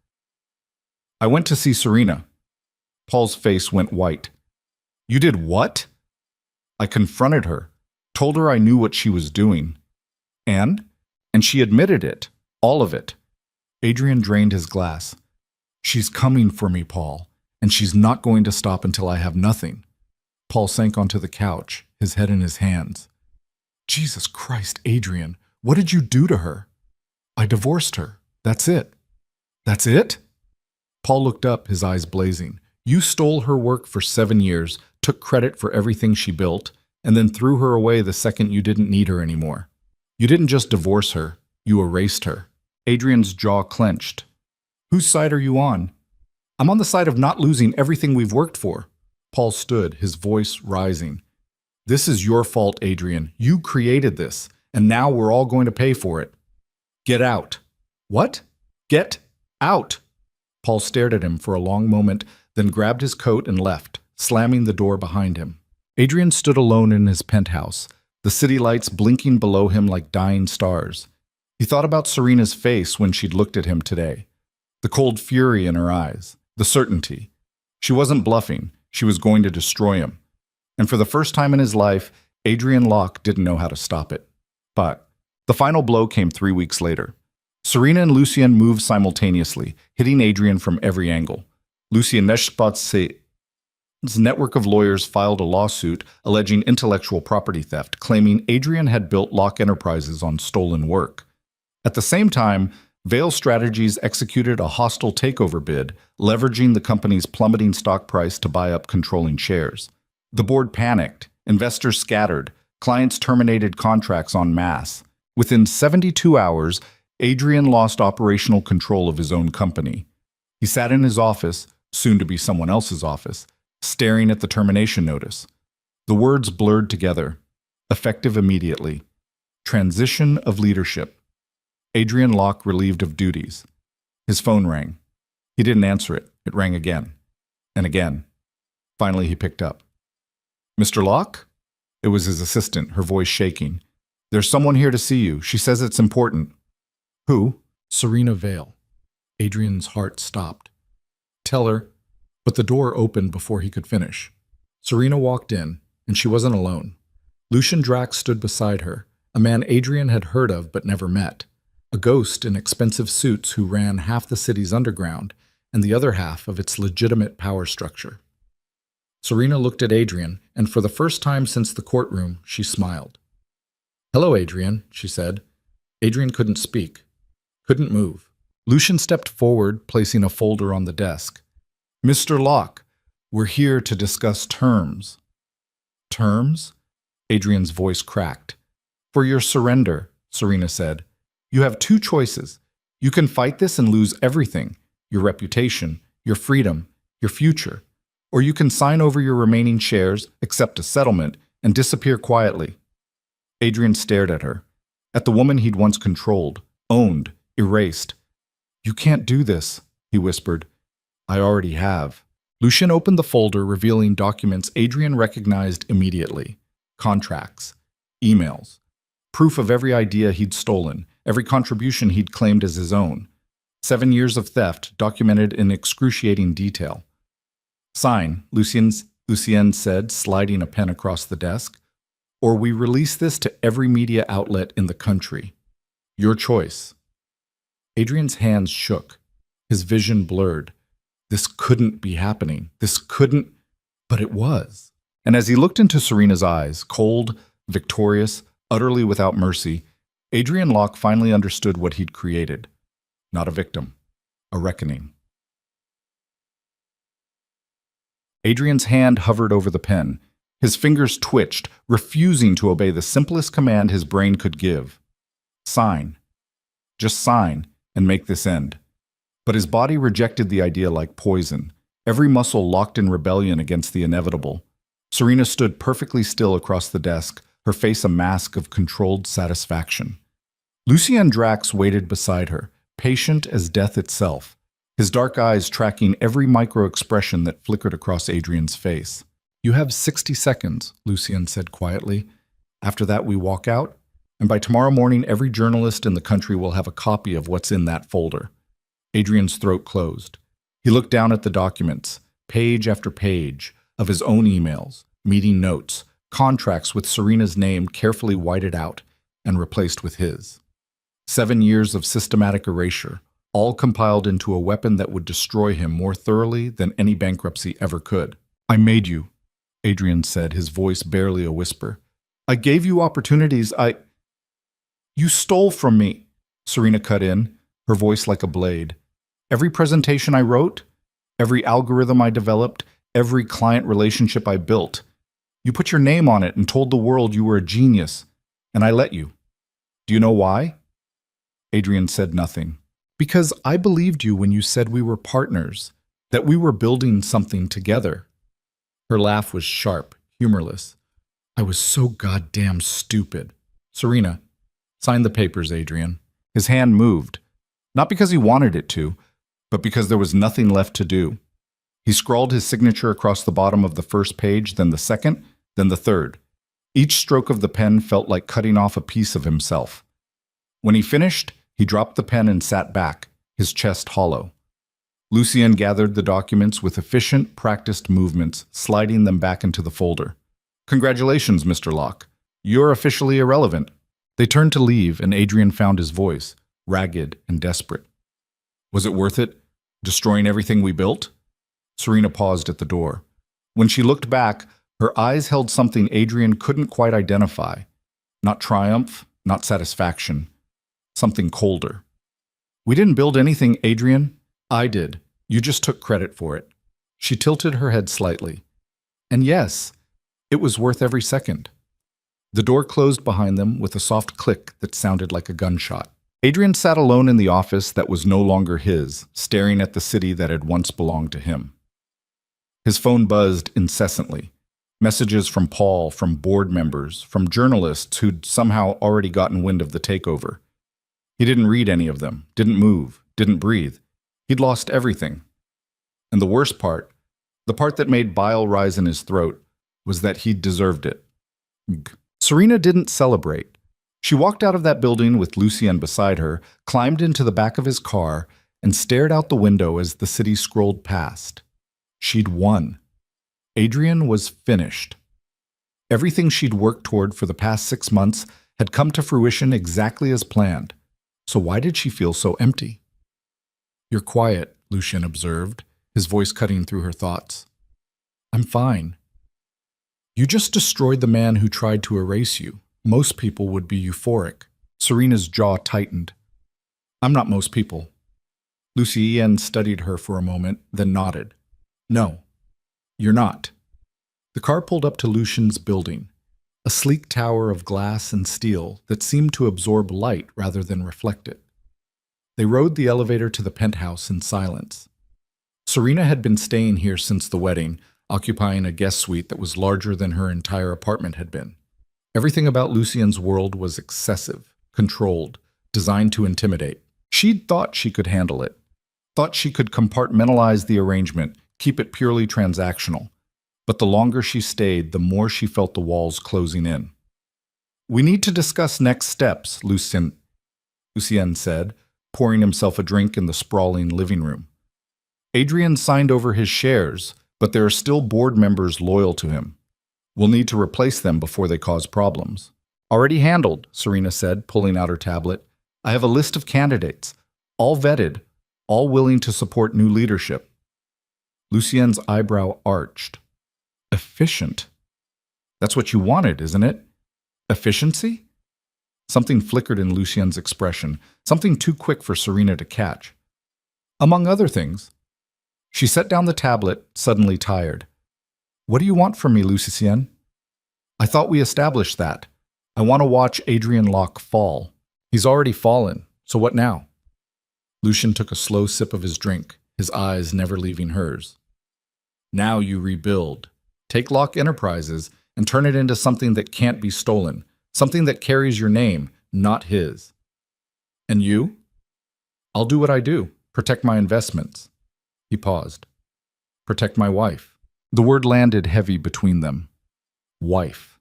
"I went to see Serena." Paul's face went white. "You did what?" "I confronted her, told her I knew what she was doing. And she admitted it. All of it. Adrian drained his glass. She's coming for me, Paul, and she's not going to stop until I have nothing. Paul sank onto the couch, his head in his hands. Jesus Christ, Adrian, what did you do to her? I divorced her. That's it. That's it? Paul looked up, his eyes blazing. You stole her work for 7 years, took credit for everything she built, and then threw her away the second you didn't need her anymore. You didn't just divorce her, you erased her. Adrian's jaw clenched. Whose side are you on? I'm on the side of not losing everything we've worked for. Paul stood, his voice rising. This is your fault, Adrian. You created this, and now we're all going to pay for it. Get out. What? Get out. Paul stared at him for a long moment, then grabbed his coat and left, slamming the door behind him. Adrian stood alone in his penthouse, the city lights blinking below him like dying stars. He thought about Serena's face when she'd looked at him today. The cold fury in her eyes, the certainty. She wasn't bluffing, she was going to destroy him. And for the first time in his life, Adrian Locke didn't know how to stop it. But the final blow came 3 weeks later. Serena and Lucien moved simultaneously, hitting Adrian from every angle. Lucien Neshpat's network of lawyers filed a lawsuit alleging intellectual property theft, claiming Adrian had built Locke Enterprises on stolen work. At the same time, Vail Strategies executed a hostile takeover bid, leveraging the company's plummeting stock price to buy up controlling shares. The board panicked, investors scattered, clients terminated contracts en masse. Within 72 hours, Adrian lost operational control of his own company. He sat in his office, soon to be someone else's office, staring at the termination notice. The words blurred together, effective immediately. Transition of leadership. Adrian Locke relieved of duties. His phone rang. He didn't answer it. It rang again. And again. Finally, he picked up. Mr. Locke? It was his assistant, her voice shaking. There's someone here to see you. She says it's important. Who? Serena Vail. Adrian's heart stopped. Tell her. But the door opened before he could finish. Serena walked in, and she wasn't alone. Lucien Drax stood beside her, a man Adrian had heard of but never met. A ghost in expensive suits who ran half the city's underground and the other half of its legitimate power structure. Serena looked at Adrian, and for the first time since the courtroom, she smiled. Hello, Adrian, she said. Adrian couldn't speak, couldn't move. Lucien stepped forward, placing a folder on the desk. Mr. Locke, we're here to discuss terms. Terms? Adrian's voice cracked. For your surrender, Serena said. You have 2 choices. You can fight this and lose everything, your reputation, your freedom, your future. Or you can sign over your remaining shares, accept a settlement, and disappear quietly. Adrian stared at her, at the woman he'd once controlled, owned, erased. You can't do this, he whispered. I already have. Lucien opened the folder, revealing documents Adrian recognized immediately. Contracts, emails, proof of every idea he'd stolen, every contribution he'd claimed as his own. 7 years of theft documented in excruciating detail. Sign, Lucien said, sliding a pen across the desk. Or we release this to every media outlet in the country. Your choice. Adrian's hands shook. His vision blurred. This couldn't be happening. This couldn't, but it was. And as he looked into Serena's eyes, cold, victorious, utterly without mercy, Adrian Locke finally understood what he'd created. Not a victim, a reckoning. Adrian's hand hovered over the pen. His fingers twitched, refusing to obey the simplest command his brain could give. Sign. Just sign and make this end. But his body rejected the idea like poison, every muscle locked in rebellion against the inevitable. Serena stood perfectly still across the desk, her face a mask of controlled satisfaction. Lucien Drax waited beside her, patient as death itself, his dark eyes tracking every micro-expression that flickered across Adrian's face. You have 60 seconds, Lucien said quietly. After that, we walk out, and by tomorrow morning, every journalist in the country will have a copy of what's in that folder. Adrian's throat closed. He looked down at the documents, page after page, of his own emails, meeting notes, contracts with Serena's name carefully whited out and replaced with his. 7 years of systematic erasure, all compiled into a weapon that would destroy him more thoroughly than any bankruptcy ever could. I made you, Adrian said, his voice barely a whisper. I gave you opportunities. You stole from me, Serena cut in, her voice like a blade. Every presentation I wrote, every algorithm I developed, every client relationship I built. You put your name on it and told the world you were a genius, and I let you. Do you know why? Adrian said nothing. Because I believed you when you said we were partners, that we were building something together. Her laugh was sharp, humorless. I was so goddamn stupid. Serena, sign the papers, Adrian. His hand moved, not because he wanted it to, but because there was nothing left to do. He scrawled his signature across the bottom of the first page, then the second, then the third. Each stroke of the pen felt like cutting off a piece of himself. When he finished, he dropped the pen and sat back, his chest hollow. Lucien gathered the documents with efficient, practiced movements, sliding them back into the folder. Congratulations, Mr. Locke. You're officially irrelevant. They turned to leave, and Adrian found his voice, ragged and desperate. Was it worth it? Destroying everything we built? Serena paused at the door. When she looked back, her eyes held something Adrian couldn't quite identify. Not triumph, not satisfaction. Something colder. We didn't build anything, Adrian. I did. You just took credit for it. She tilted her head slightly. And yes, it was worth every second. The door closed behind them with a soft click that sounded like a gunshot. Adrian sat alone in the office that was no longer his, staring at the city that had once belonged to him. His phone buzzed incessantly. Messages from Paul, from board members, from journalists who'd somehow already gotten wind of the takeover. He didn't read any of them, didn't move, didn't breathe. He'd lost everything. And the worst part, the part that made bile rise in his throat, was that he'd deserved it. Serena didn't celebrate. She walked out of that building with Lucien beside her, climbed into the back of his car, and stared out the window as the city scrolled past. She'd won. Adrian was finished. Everything she'd worked toward for the past 6 months had come to fruition exactly as planned. So why did she feel so empty? You're quiet, Lucien observed, his voice cutting through her thoughts. I'm fine. You just destroyed the man who tried to erase you. Most people would be euphoric. Serena's jaw tightened. I'm not most people. Lucien studied her for a moment, then nodded. No, you're not. The car pulled up to Lucien's building, a sleek tower of glass and steel that seemed to absorb light rather than reflect it. They rode the elevator to the penthouse in silence. Serena had been staying here since the wedding, occupying a guest suite that was larger than her entire apartment had been. Everything about Lucien's world was excessive, controlled, designed to intimidate. She'd thought she could handle it, thought she could compartmentalize the arrangement, keep it purely transactional. But the longer she stayed, the more she felt the walls closing in. We need to discuss next steps, Lucien said, pouring himself a drink in the sprawling living room. Adrian signed over his shares, but there are still board members loyal to him. We'll need to replace them before they cause problems. Already handled, Serena said, pulling out her tablet. I have a list of candidates, all vetted, all willing to support new leadership. Lucien's eyebrow arched. Efficient. That's what you wanted, isn't it? Efficiency? Something flickered in Lucien's expression, something too quick for Serena to catch. Among other things. She set down the tablet, suddenly tired. What do you want from me, Lucien? I thought we established that. I want to watch Adrian Locke fall. He's already fallen, so what now? Lucien took a slow sip of his drink, his eyes never leaving hers. Now you rebuild. Take Locke Enterprises and turn it into something that can't be stolen, something that carries your name, not his. And you? I'll do what I do, protect my investments. He paused. Protect my wife. The word landed heavy between them. Wife.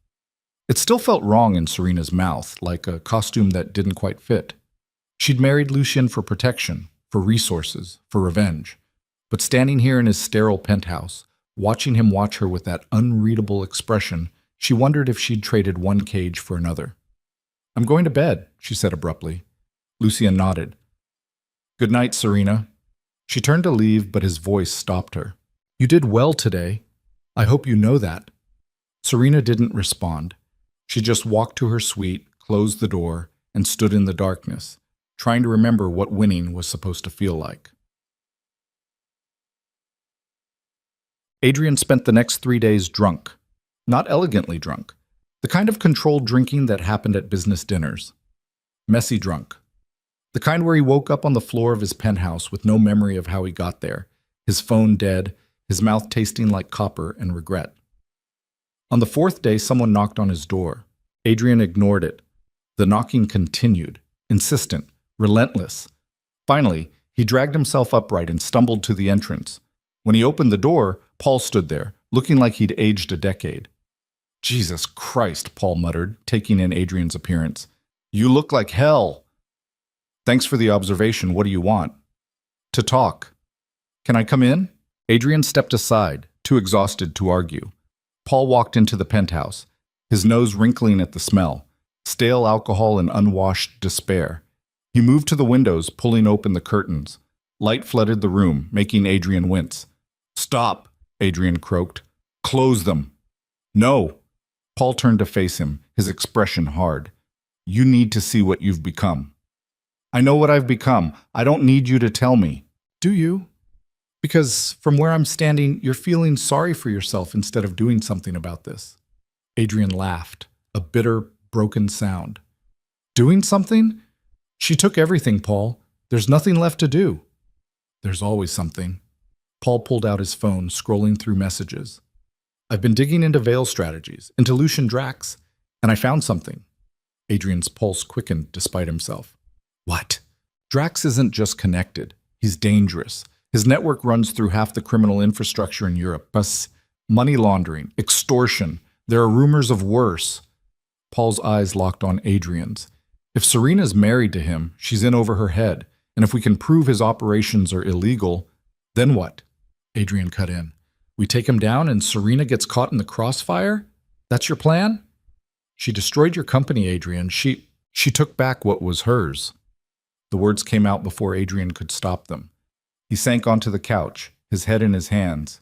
It still felt wrong in Serena's mouth, like a costume that didn't quite fit. She'd married Lucien for protection, for resources, for revenge. But standing here in his sterile penthouse, watching him watch her with that unreadable expression, she wondered if she'd traded one cage for another. I'm going to bed, she said abruptly. Lucien nodded. Good night, Serena. She turned to leave, but his voice stopped her. You did well today. I hope you know that. Serena didn't respond. She just walked to her suite, closed the door, and stood in the darkness, trying to remember what winning was supposed to feel like. Adrian spent the next 3 days drunk. Not elegantly drunk. The kind of controlled drinking that happened at business dinners. Messy drunk. The kind where he woke up on the floor of his penthouse with no memory of how he got there, his phone dead, his mouth tasting like copper and regret. On the 4th day, someone knocked on his door. Adrian ignored it. The knocking continued, insistent, relentless. Finally, he dragged himself upright and stumbled to the entrance. When he opened the door, Paul stood there, looking like he'd aged a decade. Jesus Christ, Paul muttered, taking in Adrian's appearance. You look like hell. Thanks for the observation. What do you want? To talk. Can I come in? Adrian stepped aside, too exhausted to argue. Paul walked into the penthouse, his nose wrinkling at the smell, stale alcohol and unwashed despair. He moved to the windows, pulling open the curtains. Light flooded the room, making Adrian wince. Stop, Adrian croaked. Close them. No. Paul turned to face him, his expression hard. You need to see what you've become. I know what I've become. I don't need you to tell me. Do you? Because from where I'm standing, you're feeling sorry for yourself instead of doing something about this. Adrian laughed, a bitter, broken sound. Doing something? She took everything, Paul. There's nothing left to do. There's always something. Paul pulled out his phone, scrolling through messages. I've been digging into Veil strategies, into Lucian Drax, and I found something. Adrian's pulse quickened despite himself. What? Drax isn't just connected. He's dangerous. His network runs through half the criminal infrastructure in Europe, plus money laundering, extortion. There are rumors of worse. Paul's eyes locked on Adrian's. If Serena's married to him, she's in over her head, and if we can prove his operations are illegal, then what? Adrian cut in. We take him down and Serena gets caught in the crossfire? That's your plan? She destroyed your company, Adrian. She took back what was hers. The words came out before Adrian could stop them. He sank onto the couch, his head in his hands.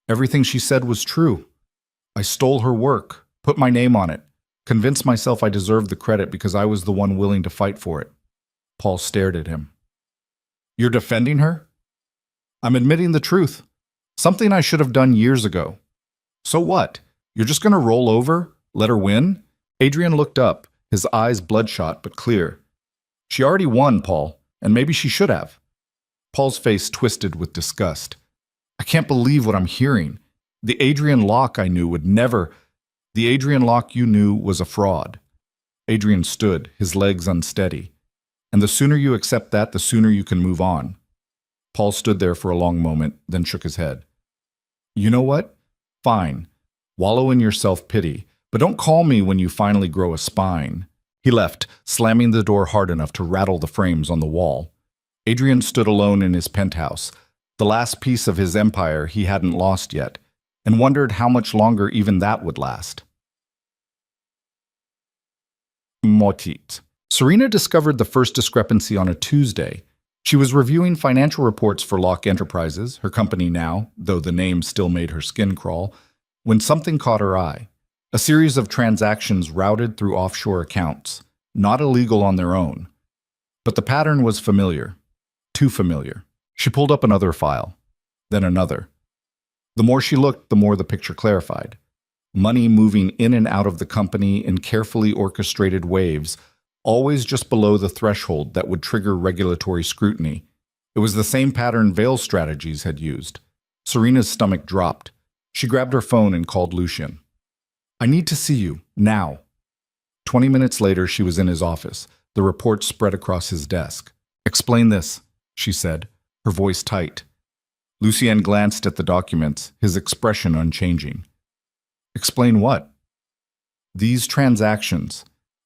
Everything she said was true. I stole her work, put my name on it, convinced myself I deserved the credit because I was the one willing to fight for it. Paul stared at him. You're defending her? I'm admitting the truth. Something I should have done years ago. So what? You're just going to roll over? Let her win? Adrian looked up, his eyes bloodshot but clear. She already won, Paul, and maybe she should have. Paul's face twisted with disgust. I can't believe what I'm hearing. The Adrian Locke I knew would never... The Adrian Locke you knew was a fraud. Adrian stood, his legs unsteady. And the sooner you accept that, the sooner you can move on. Paul stood there for a long moment, then shook his head. You know what? Fine. Wallow in your self-pity, but don't call me when you finally grow a spine. He left, slamming the door hard enough to rattle the frames on the wall. Adrian stood alone in his penthouse, the last piece of his empire he hadn't lost yet, and wondered how much longer even that would last. Motit. Serena discovered the first discrepancy on a Tuesday. She was reviewing financial reports for Locke Enterprises, her company now, though the name still made her skin crawl, when something caught her eye. A series of transactions routed through offshore accounts, not illegal on their own. But the pattern was familiar. Too familiar. She pulled up another file, then another. The more she looked, the more the picture clarified. Money moving in and out of the company in carefully orchestrated waves, always just below the threshold that would trigger regulatory scrutiny. It was the same pattern Veil Strategies had used. Serena's stomach dropped. She grabbed her phone and called Lucian. I need to see you, now. 20 minutes later, she was in his office, the report spread across his desk. Explain this, she said, her voice tight. Lucien glanced at the documents, his expression unchanging. Explain what? These transactions.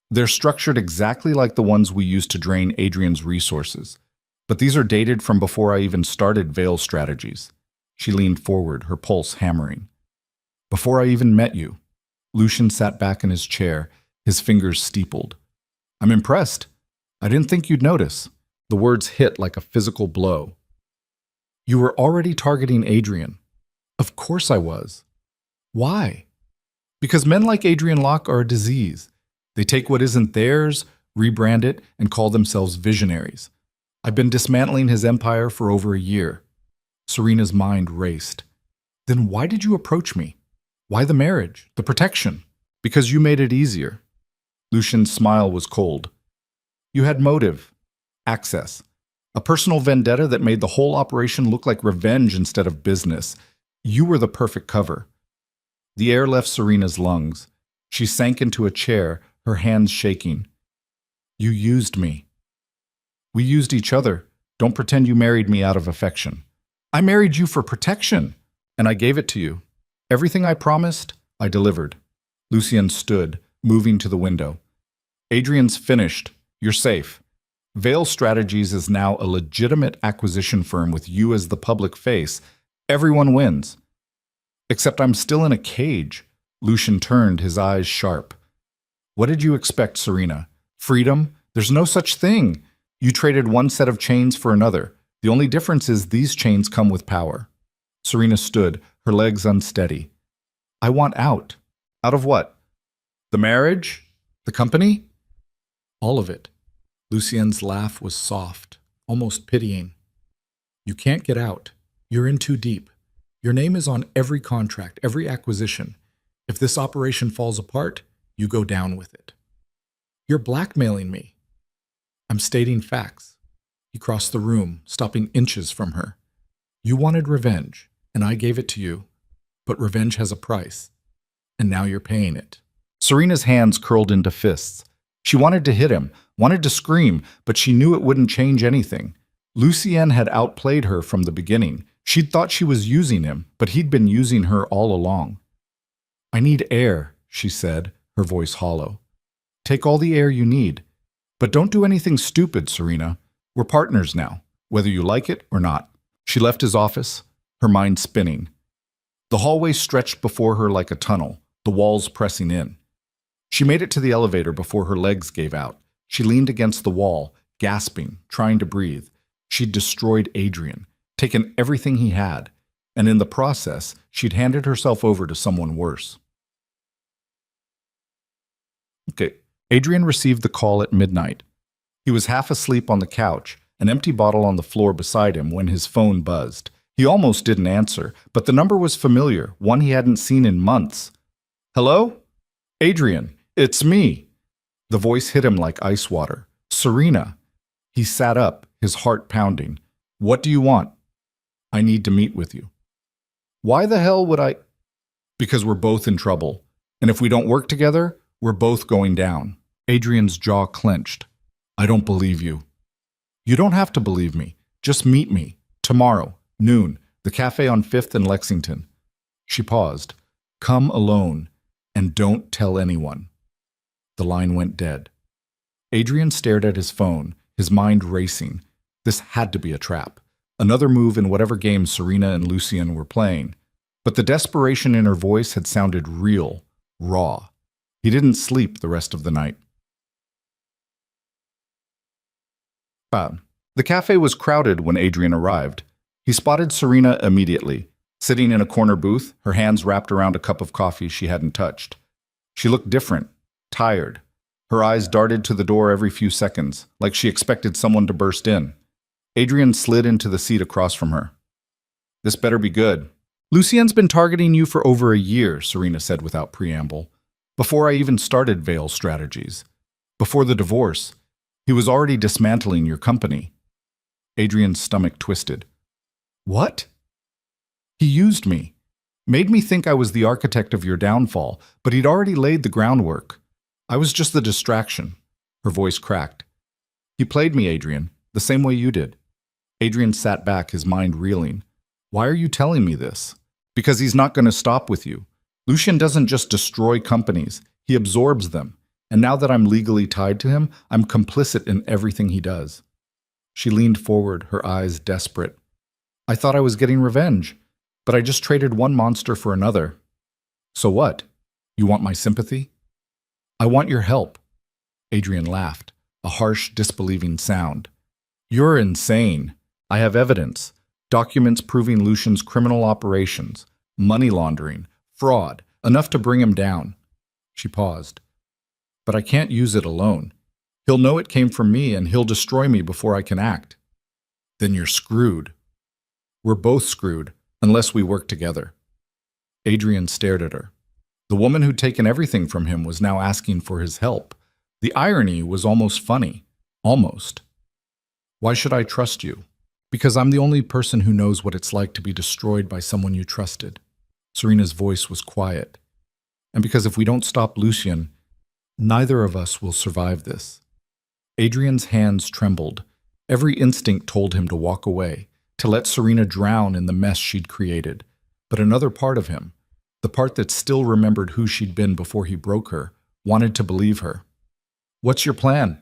They're structured exactly like the ones we used to drain Adrian's resources. But these are dated from before I even started Veil Strategies. She leaned forward, her pulse hammering. Before I even met you. Lucian sat back in his chair, his fingers steepled. I'm impressed. I didn't think you'd notice. The words hit like a physical blow. You were already targeting Adrian. Of course I was. Why? Because men like Adrian Locke are a disease. They take what isn't theirs, rebrand it, and call themselves visionaries. I've been dismantling his empire for over a year. Serena's mind raced. Then why did you approach me? Why the marriage, the protection? Because you made it easier. Lucian's smile was cold. You had motive, access, a personal vendetta that made the whole operation look like revenge instead of business. You were the perfect cover. The air left Serena's lungs. She sank into a chair, her hands shaking. You used me. We used each other. Don't pretend you married me out of affection. I married you for protection, and I gave it to you. Everything I promised, I delivered. Lucian stood, moving to the window. Adrian's finished. You're safe. Veil Strategies is now a legitimate acquisition firm with you as the public face. Everyone wins. Except I'm still in a cage. Lucian turned, his eyes sharp. What did you expect, Serena? Freedom? There's no such thing. You traded one set of chains for another. The only difference is these chains come with power. Serena stood, her legs unsteady. I want out. Out of what? The marriage? The company? All of it. Lucien's laugh was soft, almost pitying. You can't get out. You're in too deep. Your name is on every contract, every acquisition. If this operation falls apart, you go down with it. You're blackmailing me. I'm stating facts. He crossed the room, stopping inches from her. You wanted revenge, and I gave it to you. But revenge has a price, and now you're paying it. Serena's hands curled into fists. She wanted to hit him, wanted to scream, but she knew it wouldn't change anything. Lucien had outplayed her from the beginning. She'd thought she was using him, but he'd been using her all along. I need air, she said, her voice hollow. Take all the air you need. But don't do anything stupid, Serena. We're partners now, whether you like it or not. She left his office, her mind spinning. The hallway stretched before her like a tunnel, the walls pressing in. She made it to the elevator before her legs gave out. She leaned against the wall, gasping, trying to breathe. She'd destroyed Adrian, taken everything he had, and in the process, she'd handed herself over to someone worse. Okay, Adrian received the call at midnight. He was half asleep on the couch, an empty bottle on the floor beside him when his phone buzzed. He almost didn't answer, but the number was familiar, one he hadn't seen in months. Hello? Adrian, it's me. The voice hit him like ice water. Serena. He sat up, his heart pounding. What do you want? I need to meet with you. Why the hell would I? Because we're both in trouble. And if we don't work together, we're both going down. Adrian's jaw clenched. I don't believe you. You don't have to believe me. Just meet me. Tomorrow, noon, the cafe on 5th and Lexington. She paused. Come alone, and don't tell anyone. The line went dead. Adrian stared at his phone, his mind racing. This had to be a trap. Another move in whatever game Serena and Lucien were playing. But the desperation in her voice had sounded real, raw. He didn't sleep the rest of the night. The cafe was crowded when Adrian arrived. He spotted Serena immediately, sitting in a corner booth, her hands wrapped around a cup of coffee she hadn't touched. She looked different, tired. Her eyes darted to the door every few seconds, like she expected someone to burst in. Adrian slid into the seat across from her. This better be good. Lucien's been targeting you for over a year, Serena said without preamble. Before I even started Veil Strategies. Before the divorce. He was already dismantling your company. Adrian's stomach twisted. What? He used me. Made me think I was the architect of your downfall, but he'd already laid the groundwork. I was just the distraction. Her voice cracked. He played me, Adrian, the same way you did. Adrian sat back, his mind reeling. Why are you telling me this? Because he's not going to stop with you. Lucien doesn't just destroy companies, he absorbs them. And now that I'm legally tied to him, I'm complicit in everything he does. She leaned forward, her eyes desperate. I thought I was getting revenge, but I just traded one monster for another. So what? You want my sympathy? I want your help. Adrian laughed. a harsh, disbelieving sound. You're insane. I have evidence. Documents proving Lucian's criminal operations, money laundering, fraud, enough to bring him down. She paused. But I can't use it alone. He'll know it came from me and he'll destroy me before I can act. Then you're screwed. We're both screwed, unless we work together. Adrian stared at her. The woman who'd taken everything from him was now asking for his help. The irony was almost funny. Almost. Why should I trust you? Because I'm the only person who knows what it's like to be destroyed by someone you trusted. Serena's voice was quiet. And because if we don't stop Lucian, neither of us will survive this. Adrian's hands trembled. Every instinct told him to walk away, to let Serena drown in the mess she'd created. But another part of him, the part that still remembered who she'd been before he broke her, wanted to believe her. What's your plan?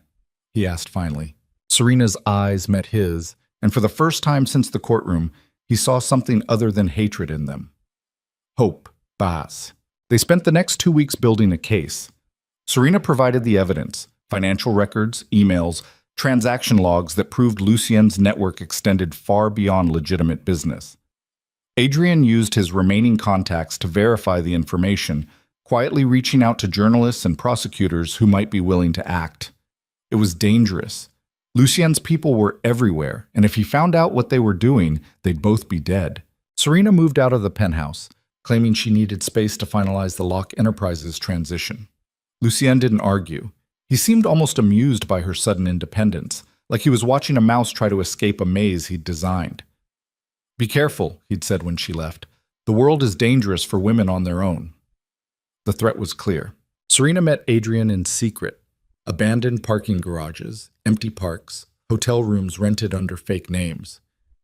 He asked finally. Serena's eyes met his, and for the first time since the courtroom, he saw something other than hatred in them. Hope, Boss. They spent the next 2 weeks building a case. Serena provided the evidence, financial records, emails, transaction logs that proved Lucien's network extended far beyond legitimate business. Adrian used his remaining contacts to verify the information, quietly reaching out to journalists and prosecutors who might be willing to act. It was dangerous. Lucien's people were everywhere, and if he found out what they were doing, they'd both be dead. Serena moved out of the penthouse, claiming she needed space to finalize the Locke Enterprises transition. Lucien didn't argue. He seemed almost amused by her sudden independence, like he was watching a mouse try to escape a maze he'd designed. Be careful, he'd said when she left. The world is dangerous for women on their own. The threat was clear. Serena met Adrian in secret. Abandoned parking garages, empty parks, hotel rooms rented under fake names.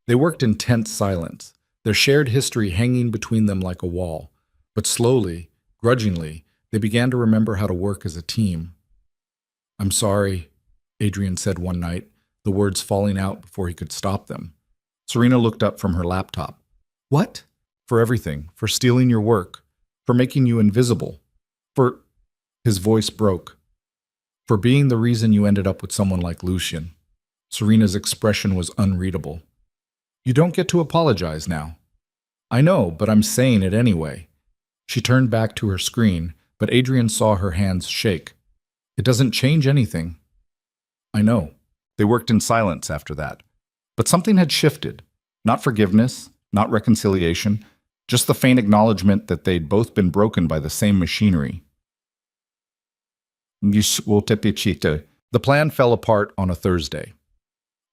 They worked in tense silence, their shared history hanging between them like a wall. But slowly, grudgingly, they began to remember how to work as a team. I'm sorry, Adrian said one night, the words falling out before he could stop them. Serena looked up from her laptop. What? For everything, for stealing your work, for making you invisible, for... His voice broke. For being the reason you ended up with someone like Lucian. Serena's expression was unreadable. You don't get to apologize now. I know, but I'm saying it anyway. She turned back to her screen, but Adrian saw her hands shake. It doesn't change anything. I know. They worked in silence after that. But something had shifted. Not forgiveness, not reconciliation, just the faint acknowledgement that they'd both been broken by the same machinery. The plan fell apart on a Thursday.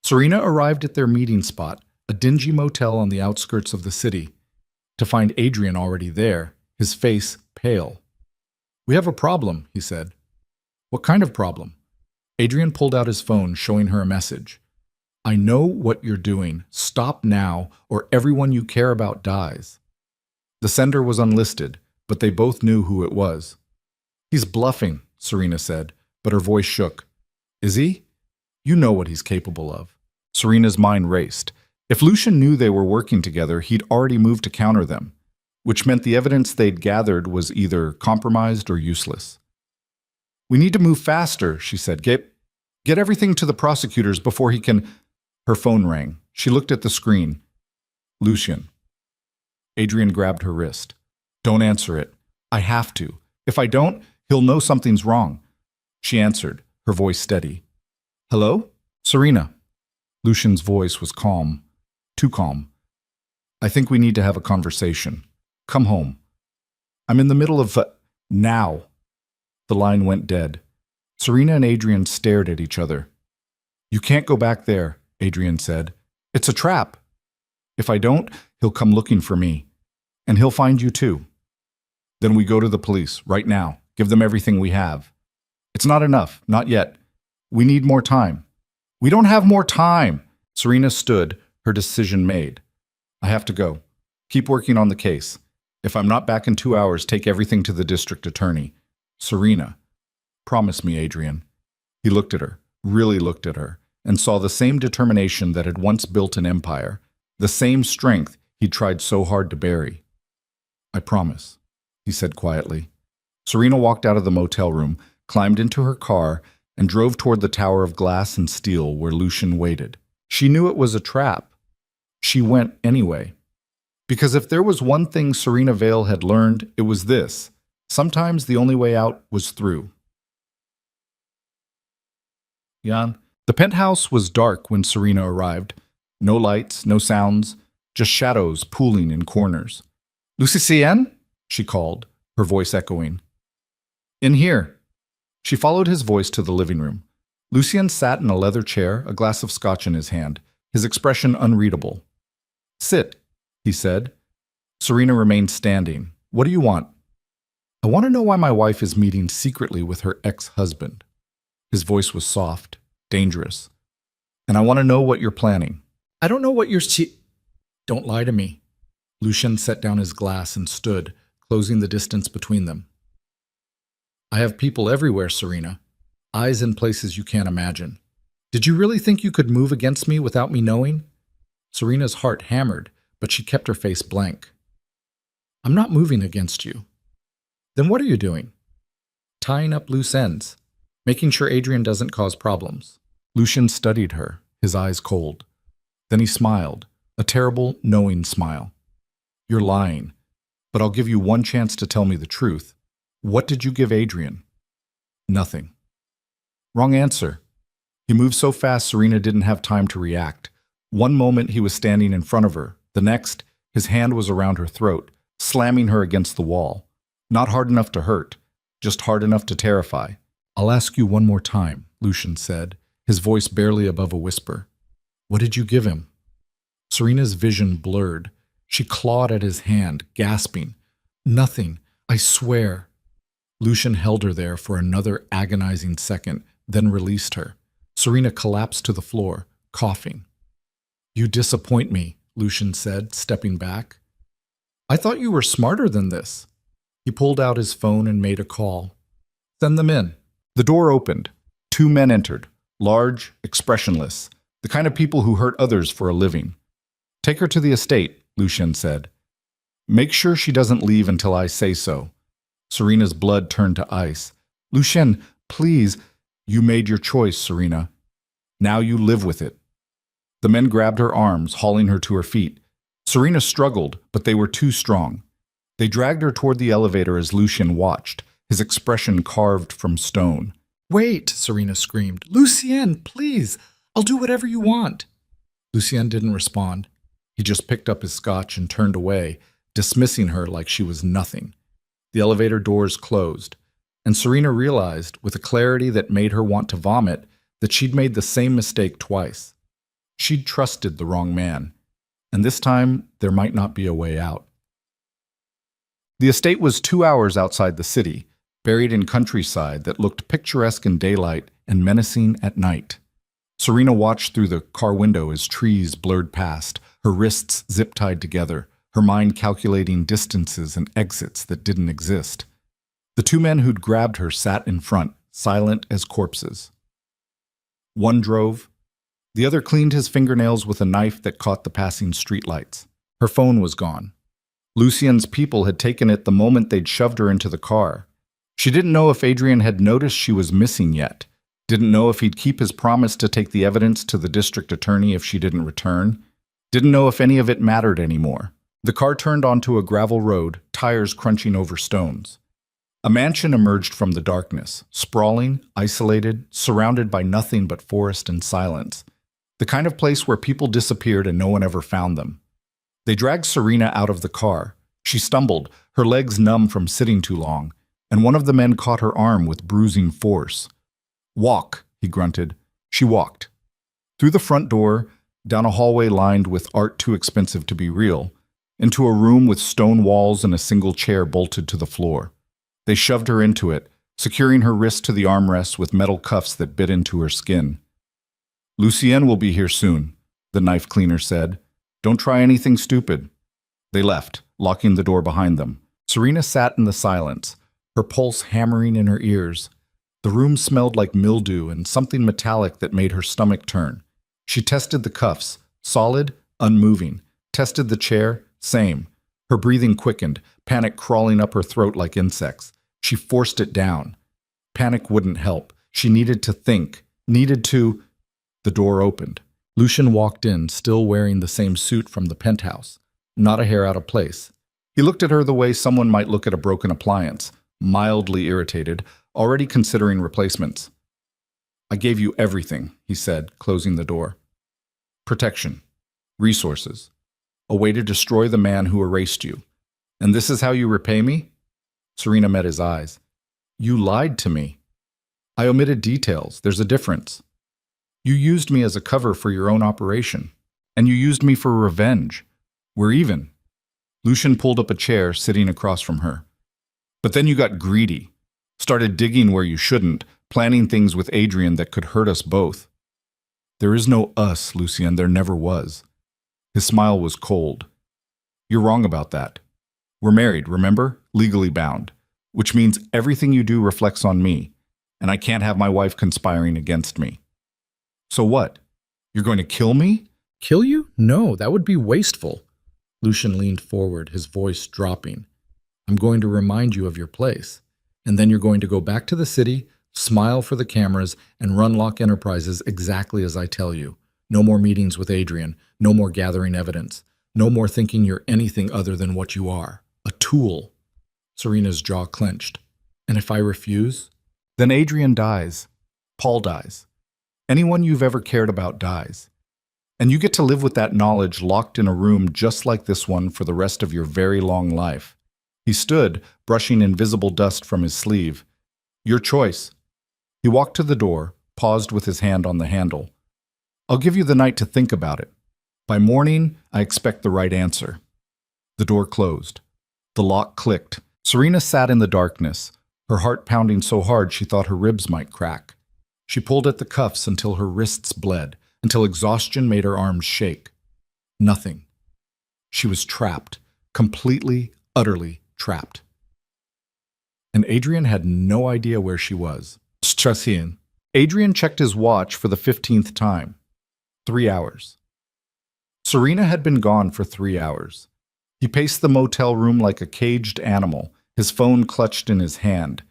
Serena arrived at their meeting spot, a dingy motel on the outskirts of the city, to find Adrian already there, his face pale. We have a problem, he said. What kind of problem? Adrian pulled out his phone, showing her a message. I know what you're doing. Stop now, or everyone you care about dies. The sender was unlisted, but they both knew who it was. He's bluffing, Serena said, but her voice shook. Is he? You know what he's capable of. Serena's mind raced. If Lucian knew they were working together, he'd already moved to counter them, which meant the evidence they'd gathered was either compromised or useless. We need to move faster, she said. Get everything to the prosecutors before he can... Her phone rang. She looked at the screen. Lucian. Adrian grabbed her wrist. Don't answer it. I have to. If I don't, he'll know something's wrong. She answered, her voice steady. Hello? Serena. Lucian's voice was calm. Too calm. I think we need to have a conversation. Come home. I'm in the middle of... Now. The line went dead. Serena and Adrian stared at each other. You can't go back there, Adrian said. It's a trap. If I don't, he'll come looking for me. And he'll find you too. Then we go to the police, right now. Give them everything we have. It's not enough, not yet. We need more time. We don't have more time. Serena stood, her decision made. I have to go. Keep working on the case. If I'm not back in 2 hours, take everything to the district attorney. Serena. Promise me, Adrian. He looked at her, really looked at her, and saw the same determination that had once built an empire, the same strength he'd tried so hard to bury. I promise, he said quietly. Serena walked out of the motel room, climbed into her car, and drove toward the tower of glass and steel where Lucian waited. She knew it was a trap. She went anyway. Because if there was one thing Serena Vale had learned, it was this: sometimes the only way out was through. Jan. The penthouse was dark when Serena arrived. No lights, no sounds, just shadows pooling in corners. "Lucien?" she called, her voice echoing. "In here." She followed his voice to the living room. Lucien sat in a leather chair, a glass of scotch in his hand, his expression unreadable. "Sit," he said. Serena remained standing. "What do you want?" "I want to know why my wife is meeting secretly with her ex-husband." His voice was soft, dangerous. "And I want to know what you're planning." "I don't know what you're Don't lie to me." Lucien set down his glass and stood, closing the distance between them. "I have people everywhere, Serena. Eyes in places you can't imagine. Did you really think you could move against me without me knowing?" Serena's heart hammered, but she kept her face blank. "I'm not moving against you." "Then what are you doing?" "Tying up loose ends, making sure Adrian doesn't cause problems." Lucien studied her, his eyes cold. Then he smiled, a terrible, knowing smile. "You're lying, but I'll give you one chance to tell me the truth. What did you give Adrian?" "Nothing." "Wrong answer." He moved so fast Serena didn't have time to react. One moment he was standing in front of her. The next, his hand was around her throat, slamming her against the wall. Not hard enough to hurt, just hard enough to terrify. "I'll ask you one more time," Lucien said, his voice barely above a whisper. "What did you give him?" Serena's vision blurred. She clawed at his hand, gasping. "Nothing, I swear." Lucien held her there for another agonizing second, then released her. Serena collapsed to the floor, coughing. "You disappoint me," Lucien said, stepping back. "I thought you were smarter than this." He pulled out his phone and made a call. "Send them in." The door opened. 2 men entered, large, expressionless, the kind of people who hurt others for a living. "Take her to the estate," Lucien said. "Make sure she doesn't leave until I say so." Serena's blood turned to ice. "Lucien, please." "You made your choice, Serena. Now you live with it." The men grabbed her arms, hauling her to her feet. Serena struggled, but they were too strong. They dragged her toward the elevator as Lucien watched, his expression carved from stone. "Wait," Serena screamed. "Lucien, please! I'll do whatever you want." Lucien didn't respond. He just picked up his scotch and turned away, dismissing her like she was nothing. The elevator doors closed, and Serena realized, with a clarity that made her want to vomit, that she'd made the same mistake twice. She'd trusted the wrong man, and this time there might not be a way out. The estate was 2 hours outside the city, buried in countryside that looked picturesque in daylight and menacing at night. Serena watched through the car window as trees blurred past, her wrists zip-tied together, her mind calculating distances and exits that didn't exist. The 2 men who'd grabbed her sat in front, silent as corpses. One drove. The other cleaned his fingernails with a knife that caught the passing streetlights. Her phone was gone. Lucien's people had taken it the moment they'd shoved her into the car. She didn't know if Adrian had noticed she was missing yet. Didn't know if he'd keep his promise to take the evidence to the district attorney if she didn't return. Didn't know if any of it mattered anymore. The car turned onto a gravel road, tires crunching over stones. A mansion emerged from the darkness, sprawling, isolated, surrounded by nothing but forest and silence. The kind of place where people disappeared and no one ever found them. They dragged Serena out of the car. She stumbled, her legs numb from sitting too long, and one of the men caught her arm with bruising force. "Walk," he grunted. She walked. Through the front door, down a hallway lined with art too expensive to be real, into a room with stone walls and a single chair bolted to the floor. They shoved her into it, securing her wrist to the armrest with metal cuffs that bit into her skin. "Lucien will be here soon," the knife cleaner said. "Don't try anything stupid." They left, locking the door behind them. Serena sat in the silence, her pulse hammering in her ears. The room smelled like mildew and something metallic that made her stomach turn. She tested the cuffs, solid, unmoving. Tested the chair, same. Her breathing quickened, panic crawling up her throat like insects. She forced it down. Panic wouldn't help. She needed to think, needed to... The door opened. Lucian walked in, still wearing the same suit from the penthouse, not a hair out of place. He looked at her the way someone might look at a broken appliance, mildly irritated, already considering replacements. I gave you everything, he said, closing the door. Protection. Resources. A way to destroy the man who erased you. And this is how you repay me? Serena met his eyes. You lied to me. I omitted details. There's a difference. You used me as a cover for your own operation. And you used me for revenge. We're even. Lucian pulled up a chair, sitting across from her. But then you got greedy. Started digging where you shouldn't, planning things with Adrian that could hurt us both. There is no us, Lucien. There never was. His smile was cold. You're wrong about that. We're married, remember? Legally bound. Which means everything you do reflects on me, and I can't have my wife conspiring against me. So what? You're going to kill me? Kill you? No, that would be wasteful. Lucian leaned forward, his voice dropping. I'm going to remind you of your place, and then you're going to go back to the city, smile for the cameras, and run Locke Enterprises exactly as I tell you. No more meetings with Adrian, no more gathering evidence, no more thinking you're anything other than what you are, a tool. Serena's jaw clenched. And if I refuse? Then Adrian dies. Paul dies. Anyone you've ever cared about dies. And you get to live with that knowledge locked in a room just like this one for the rest of your very long life. He stood, brushing invisible dust from his sleeve. Your choice. He walked to the door, paused with his hand on the handle. I'll give you the night to think about it. By morning, I expect the right answer. The door closed. The lock clicked. Serena sat in the darkness, her heart pounding so hard she thought her ribs might crack. She pulled at the cuffs until her wrists bled, until exhaustion made her arms shake. Nothing. She was trapped, completely, utterly trapped. And Adrian had no idea where she was. Stressing. Adrian checked his watch for the 15th time. 3 hours. Serena had been gone for 3 hours. He paced the motel room like a caged animal, his phone clutched in his hand.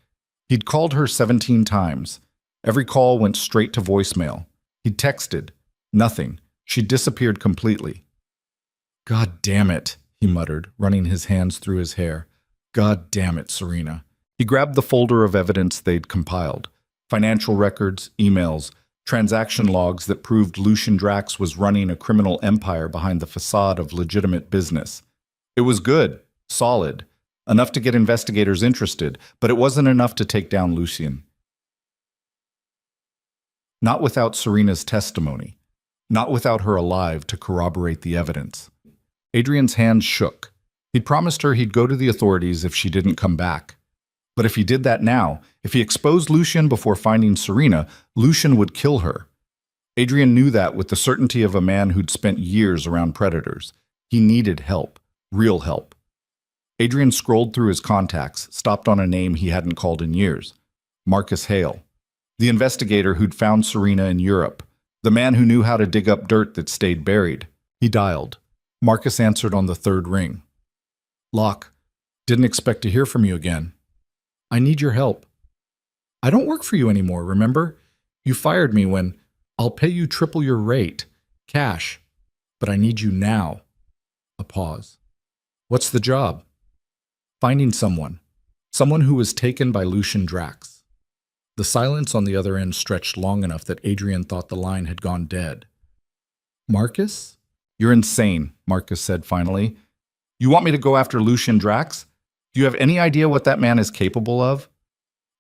He'd called her 17 times. Every call went straight to voicemail. He'd texted. Nothing. She'd disappeared completely. God damn it, he muttered, running his hands through his hair. God damn it, Serena. He grabbed the folder of evidence they'd compiled. Financial records, emails, transaction logs that proved Lucian Drax was running a criminal empire behind the facade of legitimate business. It was good, solid, enough to get investigators interested, but it wasn't enough to take down Lucian. Not without Serena's testimony, not without her alive to corroborate the evidence. Adrian's hands shook. He'd promised her he'd go to the authorities if she didn't come back. But if he did that now, if he exposed Lucian before finding Serena, Lucian would kill her. Adrian knew that with the certainty of a man who'd spent years around predators. He needed help, real help. Adrian scrolled through his contacts, stopped on a name he hadn't called in years. Marcus Hale, the investigator who'd found Serena in Europe, the man who knew how to dig up dirt that stayed buried. He dialed. Marcus answered on the third ring. Locke, didn't expect to hear from you again. I need your help. I don't work for you anymore, remember? You fired me when I'll pay you triple your rate, cash, but I need you now. A pause. What's the job? Finding someone who was taken by Lucian Drax. The silence on the other end stretched long enough that Adrian thought the line had gone dead. Marcus? You're insane, Marcus said finally. You want me to go after Lucian Drax? Do you have any idea what that man is capable of?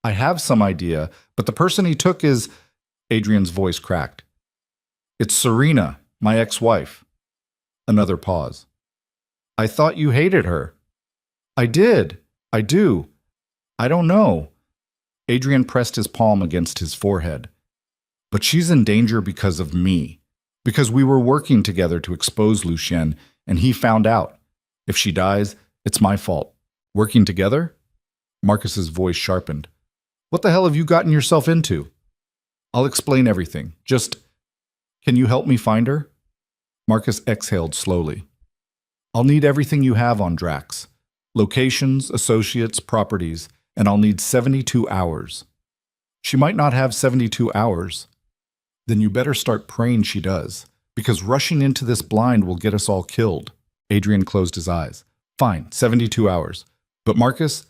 I have some idea, but the person he took is... Adrian's voice cracked. It's Serena, my ex-wife. Another pause. I thought you hated her. I did. I do. I don't know. Adrian pressed his palm against his forehead. But she's in danger because of me. Because we were working together to expose Lucien, and he found out. If she dies, it's my fault. Working together? Marcus's voice sharpened. What the hell have you gotten yourself into? I'll explain everything. Just, can you help me find her? Marcus exhaled slowly. I'll need everything you have on Drax. Locations, associates, properties, and I'll need 72 hours. She might not have 72 hours. Then you better start praying she does, because rushing into this blind will get us all killed. Adrian closed his eyes. Fine, 72 hours. But Marcus,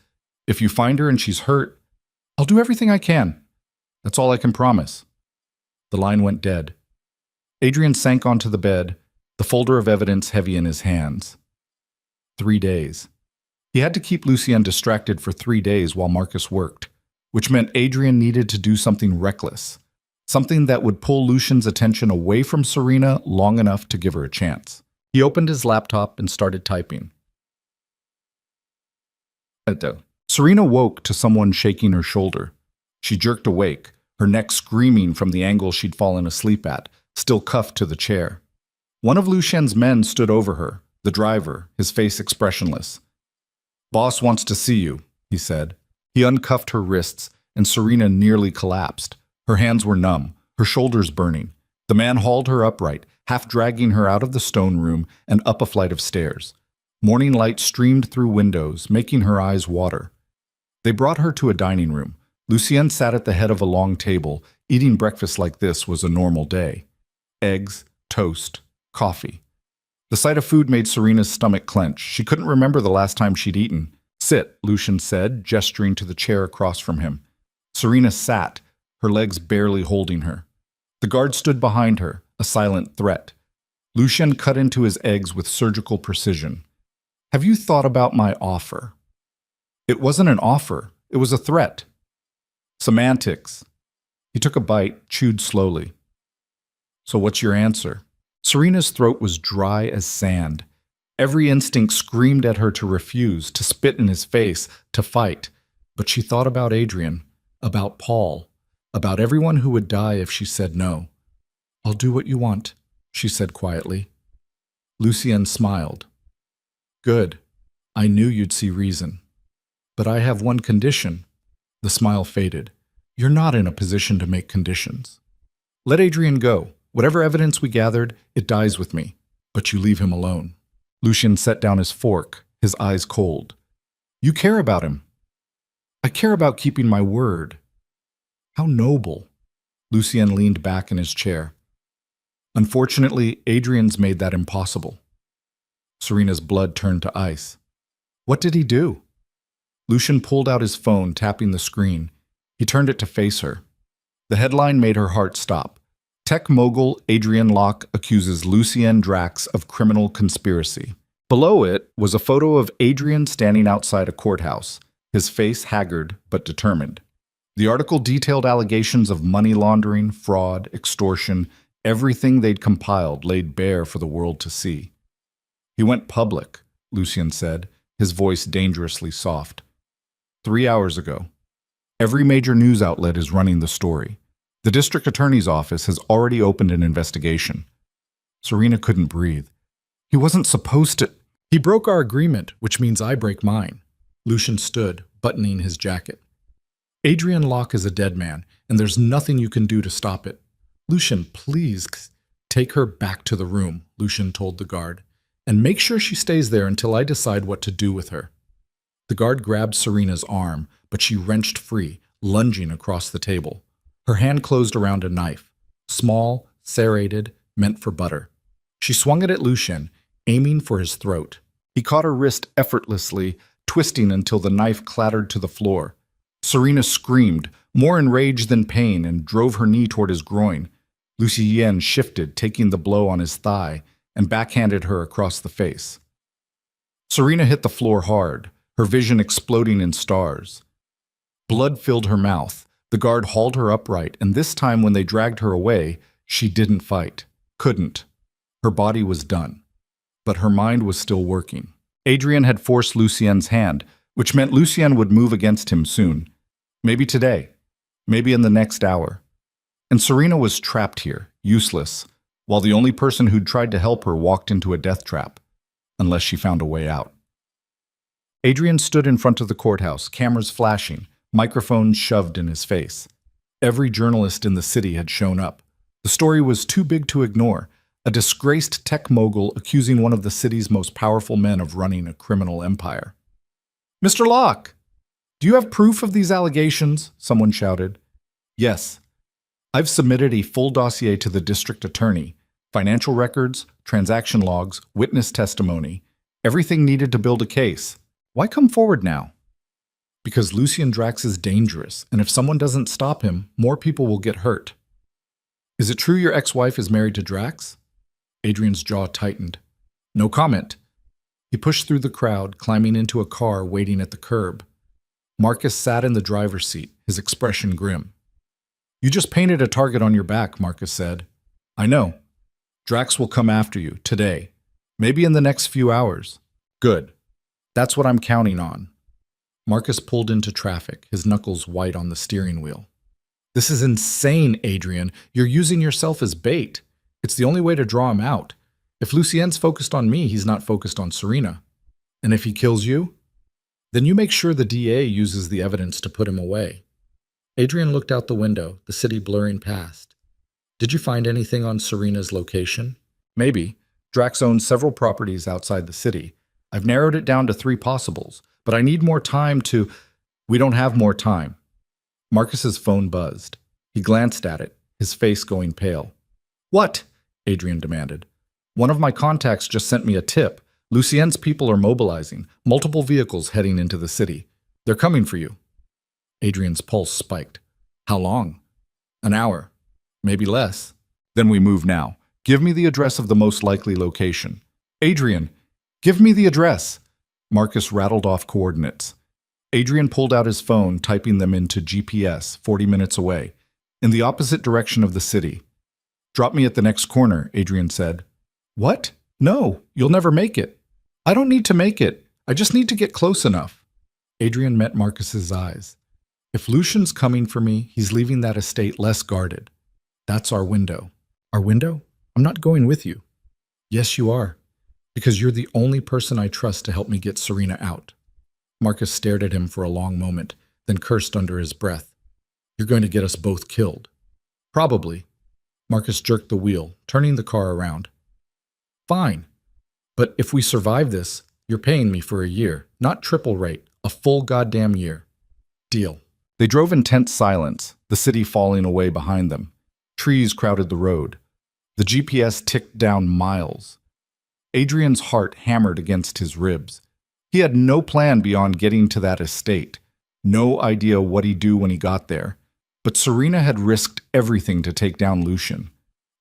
if you find her and she's hurt, I'll do everything I can. That's all I can promise. The line went dead. Adrian sank onto the bed, the folder of evidence heavy in his hands. 3 days. He had to keep Lucienne distracted for 3 days while Marcus worked, which meant Adrian needed to do something reckless, something that would pull Lucien's attention away from Serena long enough to give her a chance. He opened his laptop and started typing. Serena woke to someone shaking her shoulder. She jerked awake, her neck screaming from the angle she'd fallen asleep at, still cuffed to the chair. One of Lucien's men stood over her, the driver, his face expressionless. "Boss wants to see you," he said. He uncuffed her wrists, and Serena nearly collapsed. Her hands were numb, her shoulders burning. The man hauled her upright, half dragging her out of the stone room and up a flight of stairs. Morning light streamed through windows, making her eyes water. They brought her to a dining room. Lucienne sat at the head of a long table. Eating breakfast like this was a normal day. Eggs, toast, coffee. The sight of food made Serena's stomach clench. She couldn't remember the last time she'd eaten. "Sit," Lucien said, gesturing to the chair across from him. Serena sat, her legs barely holding her. The guard stood behind her, a silent threat. Lucien cut into his eggs with surgical precision. "Have you thought about my offer?" "It wasn't an offer. It was a threat." "Semantics." He took a bite, chewed slowly. "So what's your answer?" Serena's throat was dry as sand. Every instinct screamed at her to refuse, to spit in his face, to fight. But she thought about Adrian, about Paul, about everyone who would die if she said no. "I'll do what you want," she said quietly. Lucien smiled. "Good. I knew you'd see reason. But I have one condition." The smile faded. "You're not in a position to make conditions. Let Adrian go. Whatever evidence we gathered, it dies with me. But you leave him alone." Lucien set down his fork, his eyes cold. "You care about him." "I care about keeping my word." "How noble." Lucien leaned back in his chair. "Unfortunately, Adrian's made that impossible." Serena's blood turned to ice. "What did he do?" Lucien pulled out his phone, tapping the screen. He turned it to face her. The headline made her heart stop. Tech mogul Adrian Locke accuses Lucien Drax of criminal conspiracy. Below it was a photo of Adrian standing outside a courthouse, his face haggard but determined. The article detailed allegations of money laundering, fraud, extortion, everything they'd compiled laid bare for the world to see. "He went public," Lucien said, his voice dangerously soft. 3 hours ago. Every major news outlet is running the story. The district attorney's office has already opened an investigation. Serena couldn't breathe. "He wasn't supposed to—" "He broke our agreement, which means I break mine." Lucien stood, buttoning his jacket. "Adrian Locke is a dead man, and there's nothing you can do to stop it." "Lucien, please, take her back to the room," Lucien told the guard, "and make sure she stays there until I decide what to do with her." The guard grabbed Serena's arm, but she wrenched free, lunging across the table. Her hand closed around a knife, small, serrated, meant for butter. She swung it at Lucien, aiming for his throat. He caught her wrist effortlessly, twisting until the knife clattered to the floor. Serena screamed, more in rage than pain, and drove her knee toward his groin. Lucien shifted, taking the blow on his thigh, and backhanded her across the face. Serena hit the floor hard, her vision exploding in stars. Blood filled her mouth. The guard hauled her upright, and this time when they dragged her away, she didn't fight. Couldn't. Her body was done. But her mind was still working. Adrian had forced Lucien's hand, which meant Lucien would move against him soon. Maybe today. Maybe in the next hour. And Serena was trapped here, useless, while the only person who'd tried to help her walked into a death trap, unless she found a way out. Adrian stood in front of the courthouse, cameras flashing, microphones shoved in his face. Every journalist in the city had shown up. The story was too big to ignore. A disgraced tech mogul accusing one of the city's most powerful men of running a criminal empire. "Mr. Locke, do you have proof of these allegations?" someone shouted. Yes. I've submitted a full dossier to the district attorney. Financial records, transaction logs, witness testimony. Everything needed to build a case. Why come forward now? Because Lucien Drax is dangerous, and if someone doesn't stop him, more people will get hurt. Is it true your ex-wife is married to Drax? Adrian's jaw tightened. No comment. He pushed through the crowd, climbing into a car waiting at the curb. Marcus sat in the driver's seat, his expression grim. You just painted a target on your back, Marcus said. I know. Drax will come after you, today. Maybe in the next few hours. Good. That's what I'm counting on. Marcus pulled into traffic, his knuckles white on the steering wheel. This is insane, Adrian. You're using yourself as bait. It's the only way to draw him out. If Lucien's focused on me, he's not focused on Serena. And if he kills you? Then you make sure the DA uses the evidence to put him away. Adrian looked out the window, the city blurring past. Did you find anything on Serena's location? Maybe. Drax owns several properties outside the city. I've narrowed it down to 3 possibles, but I need more time to... We don't have more time. Marcus's phone buzzed. He glanced at it, his face going pale. What? Adrian demanded. One of my contacts just sent me a tip. Lucien's people are mobilizing, multiple vehicles heading into the city. They're coming for you. Adrian's pulse spiked. How long? An hour. Maybe less. Then we move now. Give me the address of the most likely location. Adrian, give me the address. Marcus rattled off coordinates. Adrian pulled out his phone, typing them into GPS, 40 minutes away, in the opposite direction of the city. Drop me at the next corner, Adrian said. What? No, you'll never make it. I don't need to make it. I just need to get close enough. Adrian met Marcus's eyes. If Lucien's coming for me, he's leaving that estate less guarded. That's our window. Our window? I'm not going with you. Yes, you are. Because you're the only person I trust to help me get Serena out. Marcus stared at him for a long moment, then cursed under his breath. You're going to get us both killed. Probably. Marcus jerked the wheel, turning the car around. Fine. But if we survive this, you're paying me for a year, not triple rate, a full goddamn year. Deal. They drove in tense silence, the city falling away behind them. Trees crowded the road. The GPS ticked down miles. Adrian's heart hammered against his ribs. He had no plan beyond getting to that estate. No idea what he'd do when he got there. But Serena had risked everything to take down Lucien.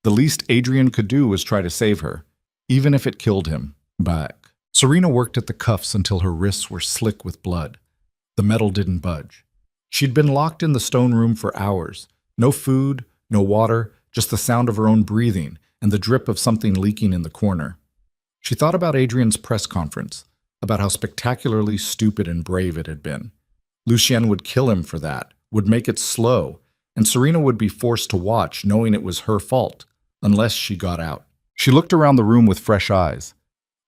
The least Adrian could do was try to save her, even if it killed him. Back. Serena worked at the cuffs until her wrists were slick with blood. The metal didn't budge. She'd been locked in the stone room for hours. No food, no water, just the sound of her own breathing and the drip of something leaking in the corner. She thought about Adrian's press conference, about how spectacularly stupid and brave it had been. Lucien would kill him for that, would make it slow, and Serena would be forced to watch, knowing it was her fault, unless she got out. She looked around the room with fresh eyes.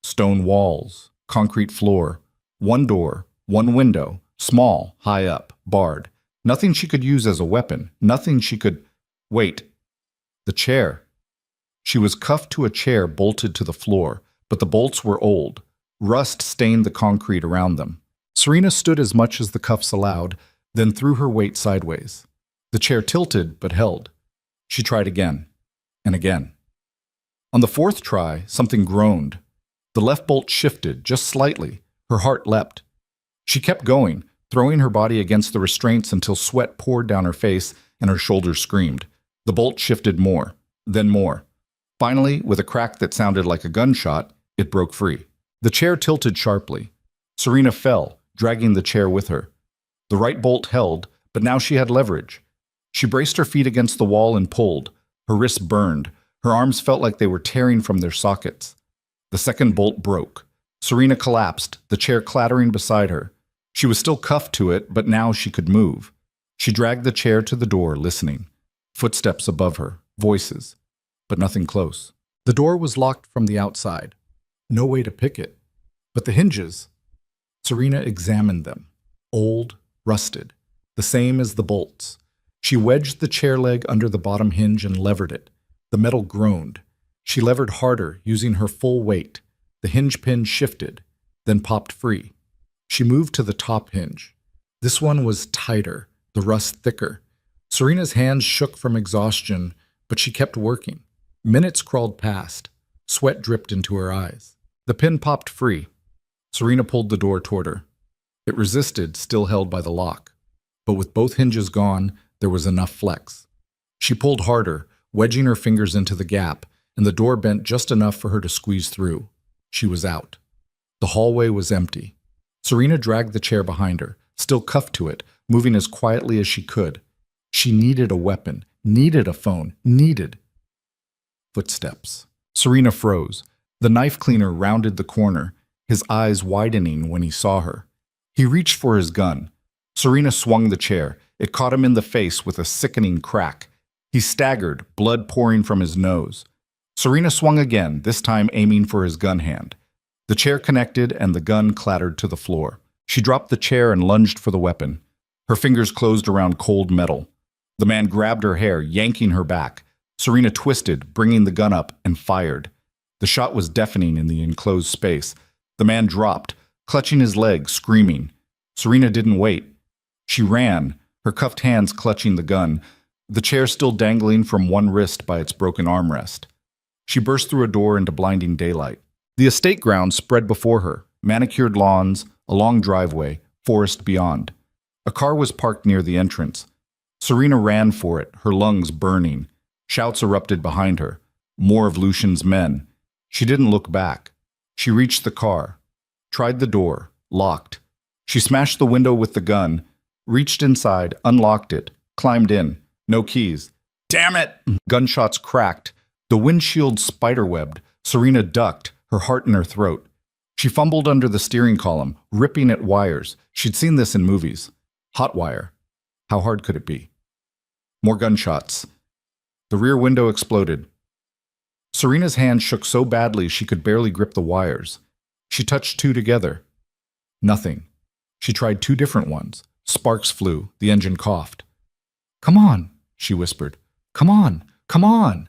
Stone walls, concrete floor, one door, one window, small, high up, barred. Nothing she could use as a weapon, nothing she could... Wait. The chair. She was cuffed to a chair bolted to the floor, but the bolts were old. Rust stained the concrete around them. Serena stood as much as the cuffs allowed, then threw her weight sideways. The chair tilted, but held. She tried again, and again. On the 4th try, something groaned. The left bolt shifted, just slightly. Her heart leapt. She kept going, throwing her body against the restraints until sweat poured down her face and her shoulders screamed. The bolt shifted more, then more. Finally, with a crack that sounded like a gunshot, it broke free. The chair tilted sharply. Serena fell, dragging the chair with her. The right bolt held, but now she had leverage. She braced her feet against the wall and pulled. Her wrists burned. Her arms felt like they were tearing from their sockets. The second bolt broke. Serena collapsed, the chair clattering beside her. She was still cuffed to it, but now she could move. She dragged the chair to the door, listening. Footsteps above her, voices, but nothing close. The door was locked from the outside. No way to pick it. But the hinges... Serena examined them. Old, rusted, the same as the bolts. She wedged the chair leg under the bottom hinge and levered it. The metal groaned. She levered harder, using her full weight. The hinge pin shifted, then popped free. She moved to the top hinge. This one was tighter, the rust thicker. Serena's hands shook from exhaustion, but she kept working. Minutes crawled past. Sweat dripped into her eyes. The pin popped free. Serena pulled the door toward her. It resisted, still held by the lock. But with both hinges gone, there was enough flex. She pulled harder, wedging her fingers into the gap, and the door bent just enough for her to squeeze through. She was out. The hallway was empty. Serena dragged the chair behind her, still cuffed to it, moving as quietly as she could. She needed a weapon, needed a phone, needed... Footsteps. Serena froze. The knife cleaner rounded the corner, his eyes widening when he saw her. He reached for his gun. Serena swung the chair. It caught him in the face with a sickening crack. He staggered, blood pouring from his nose. Serena swung again, this time aiming for his gun hand. The chair connected and the gun clattered to the floor. She dropped the chair and lunged for the weapon. Her fingers closed around cold metal. The man grabbed her hair, yanking her back. Serena twisted, bringing the gun up, and fired. The shot was deafening in the enclosed space. The man dropped, clutching his leg, screaming. Serena didn't wait. She ran, her cuffed hands clutching the gun, the chair still dangling from one wrist by its broken armrest. She burst through a door into blinding daylight. The estate grounds spread before her, manicured lawns, a long driveway, forest beyond. A car was parked near the entrance. Serena ran for it, her lungs burning. Shouts erupted behind her. More of Lucian's men. She didn't look back. She reached the car, tried the door, locked. She smashed the window with the gun, reached inside, unlocked it, climbed in. No keys. Damn it! Gunshots cracked. The windshield spiderwebbed. Serena ducked, her heart in her throat. She fumbled under the steering column, ripping at wires. She'd seen this in movies. Hot wire. How hard could it be? More gunshots. The rear window exploded. Serena's hand shook so badly she could barely grip the wires. She touched two together. Nothing. She tried two different ones. Sparks flew. The engine coughed. "Come on," she whispered. "Come on, come on."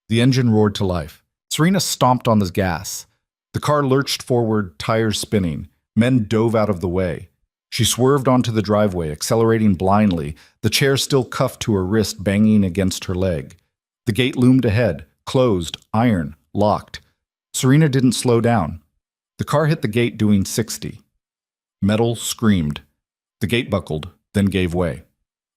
The engine roared to life. Serena stomped on the gas. The car lurched forward, tires spinning. Men dove out of the way. She swerved onto the driveway, accelerating blindly, the chair still cuffed to her wrist, banging against her leg. The gate loomed ahead, closed, iron, locked. Serena didn't slow down. The car hit the gate doing 60. Metal screamed. The gate buckled, then gave way.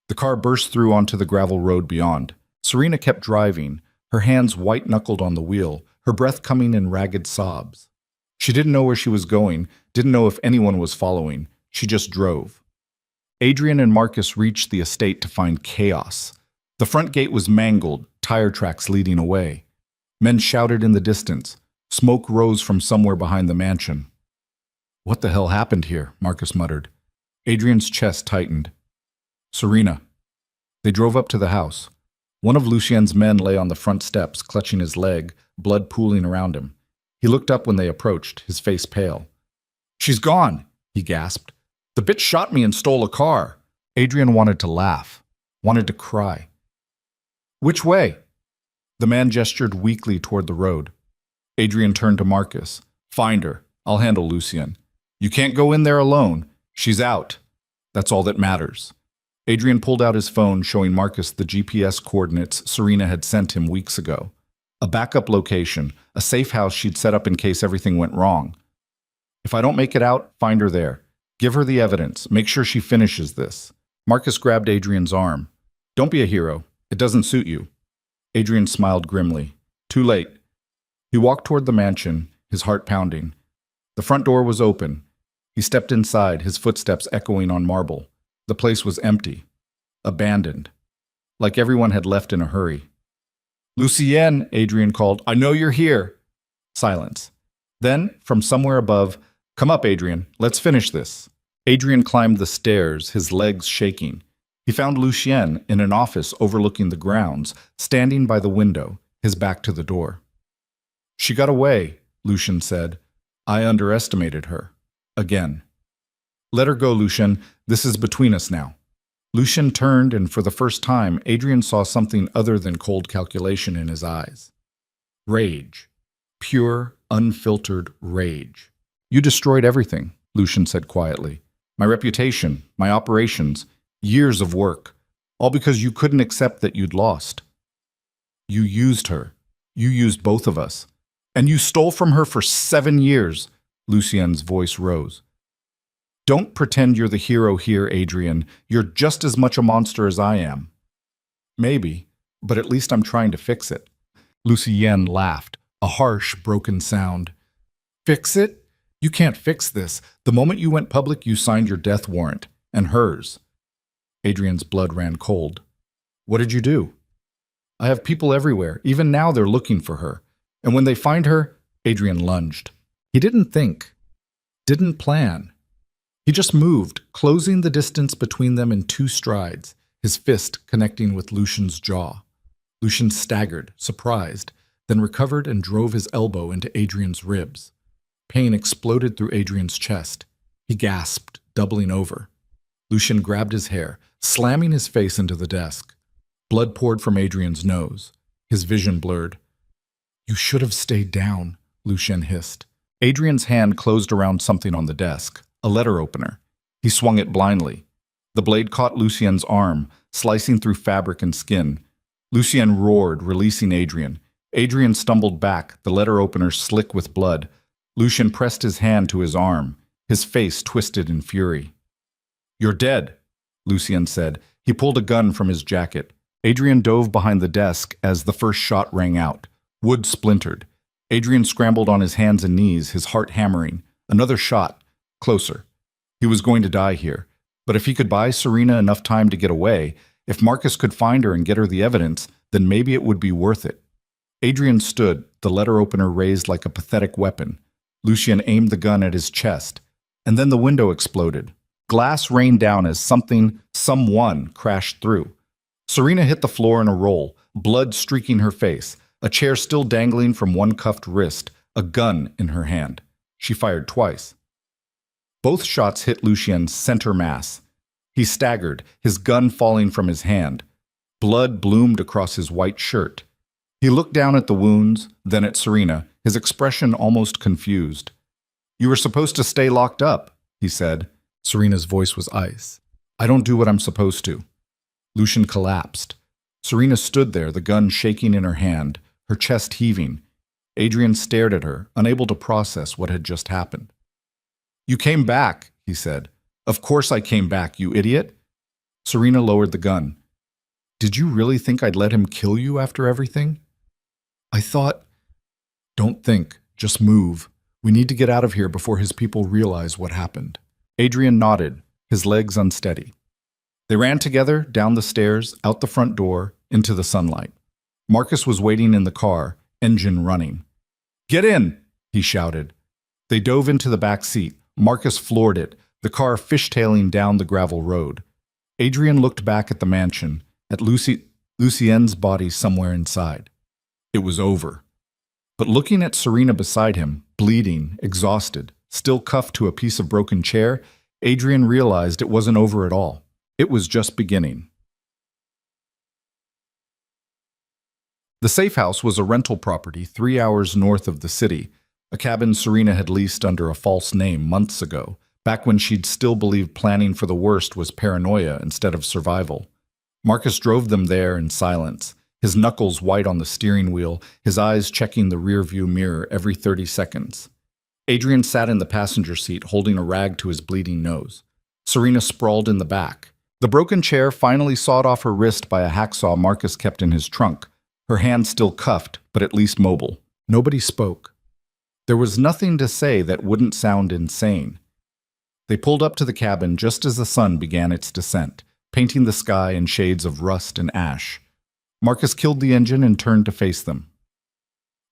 The car burst through onto the gravel road beyond. Serena kept driving, her hands white-knuckled on the wheel, her breath coming in ragged sobs. She didn't know where she was going, didn't know if anyone was following. She just drove. Adrian and Marcus reached the estate to find chaos. The front gate was mangled, tire tracks leading away. Men shouted in the distance. Smoke rose from somewhere behind the mansion. "What the hell happened here?" Marcus muttered. Adrian's chest tightened. "Serena." They drove up to the house. One of Lucien's men lay on the front steps, clutching his leg, blood pooling around him. He looked up when they approached, his face pale. "She's gone," he gasped. "The bitch shot me and stole a car." Adrian wanted to laugh, wanted to cry. "Which way?" The man gestured weakly toward the road. Adrian turned to Marcus. "Find her. I'll handle Lucien. You can't go in there alone. She's out. That's all that matters." Adrian pulled out his phone, showing Marcus the GPS coordinates Serena had sent him weeks ago. A backup location, a safe house she'd set up in case everything went wrong. "If I don't make it out, find her there. Give her the evidence. Make sure she finishes this." Marcus grabbed Adrian's arm. "Don't be a hero. It doesn't suit you." Adrian smiled grimly. Too late. He walked toward the mansion, his heart pounding. The front door was open. He stepped inside, his footsteps echoing on marble. The place was empty, abandoned, like everyone had left in a hurry. "Lucienne," Adrian called. "I know you're here." Silence. Then, from somewhere above, "Come up, Adrian. Let's finish this." Adrian climbed the stairs, his legs shaking. He found Lucienne in an office overlooking the grounds, standing by the window, his back to the door. "She got away," Lucien said. "I underestimated her. Again." "Let her go, Lucien. This is between us now." Lucien turned, and for the first time, Adrian saw something other than cold calculation in his eyes. Rage. Pure, unfiltered rage. "You destroyed everything," Lucien said quietly. "My reputation, my operations, years of work. All because you couldn't accept that you'd lost. You used her. You used both of us. And you stole from her for 7 years. Lucien's voice rose. Don't pretend you're the hero here, Adrian. You're just as much a monster as I am. Maybe, but at least I'm trying to fix it. Lucien laughed, a harsh, broken sound. Fix it? You can't fix this. The moment you went public, you signed your death warrant, and hers. Adrian's blood ran cold. What did you do? I have people everywhere. Even now they're looking for her. And when they find her, Adrian lunged. He didn't think, didn't plan. He just moved, closing the distance between them in 2 strides, his fist connecting with Lucien's jaw. Lucien staggered, surprised, then recovered and drove his elbow into Adrian's ribs. Pain exploded through Adrian's chest. He gasped, doubling over. Lucien grabbed his hair, slamming his face into the desk. Blood poured from Adrian's nose. His vision blurred. You should have stayed down, Lucien hissed. Adrian's hand closed around something on the desk, a letter opener. He swung it blindly. The blade caught Lucien's arm, slicing through fabric and skin. Lucien roared, releasing Adrian. Adrian stumbled back, the letter opener slick with blood. Lucien pressed his hand to his arm, his face twisted in fury. You're dead, Lucien said. He pulled a gun from his jacket. Adrian dove behind the desk as the first shot rang out. Wood splintered. Adrian scrambled on his hands and knees, his heart hammering. Another shot. Closer. He was going to die here. But if he could buy Serena enough time to get away, if Marcus could find her and get her the evidence, then maybe it would be worth it. Adrian stood, the letter opener raised like a pathetic weapon. Lucien aimed the gun at his chest. And then the window exploded. Glass rained down as someone crashed through. Serena hit the floor in a roll, blood streaking her face, a chair still dangling from one cuffed wrist, a gun in her hand. She fired twice. Both shots hit Lucien's center mass. He staggered, his gun falling from his hand. Blood bloomed across his white shirt. He looked down at the wounds, then at Serena, his expression almost confused. You were supposed to stay locked up, he said. Serena's voice was ice. I don't do what I'm supposed to. Lucien collapsed. Serena stood there, the gun shaking in her hand, her chest heaving. Adrian stared at her, unable to process what had just happened. You came back, he said. Of course I came back, you idiot. Serena lowered the gun. Did you really think I'd let him kill you after everything? I thought... Don't think, just move. We need to get out of here before his people realize what happened. Adrian nodded, his legs unsteady. They ran together, down the stairs, out the front door, into the sunlight. Marcus was waiting in the car, engine running. Get in, he shouted. They dove into the back seat. Marcus floored it, the car fishtailing down the gravel road. Adrian looked back at the mansion, at Lucien's body somewhere inside. It was over. But looking at Serena beside him, bleeding, exhausted, still cuffed to a piece of broken chair, Adrian realized it wasn't over at all. It was just beginning. The safe house was a rental property 3 hours north of the city, a cabin Serena had leased under a false name months ago, back when she'd still believed planning for the worst was paranoia instead of survival. Marcus drove them there in silence, his knuckles white on the steering wheel, his eyes checking the rearview mirror every 30 seconds. Adrian sat in the passenger seat holding a rag to his bleeding nose. Serena sprawled in the back. The broken chair finally sawed off her wrist by a hacksaw Marcus kept in his trunk, her hand still cuffed, but at least mobile. Nobody spoke. There was nothing to say that wouldn't sound insane. They pulled up to the cabin just as the sun began its descent, painting the sky in shades of rust and ash. Marcus killed the engine and turned to face them.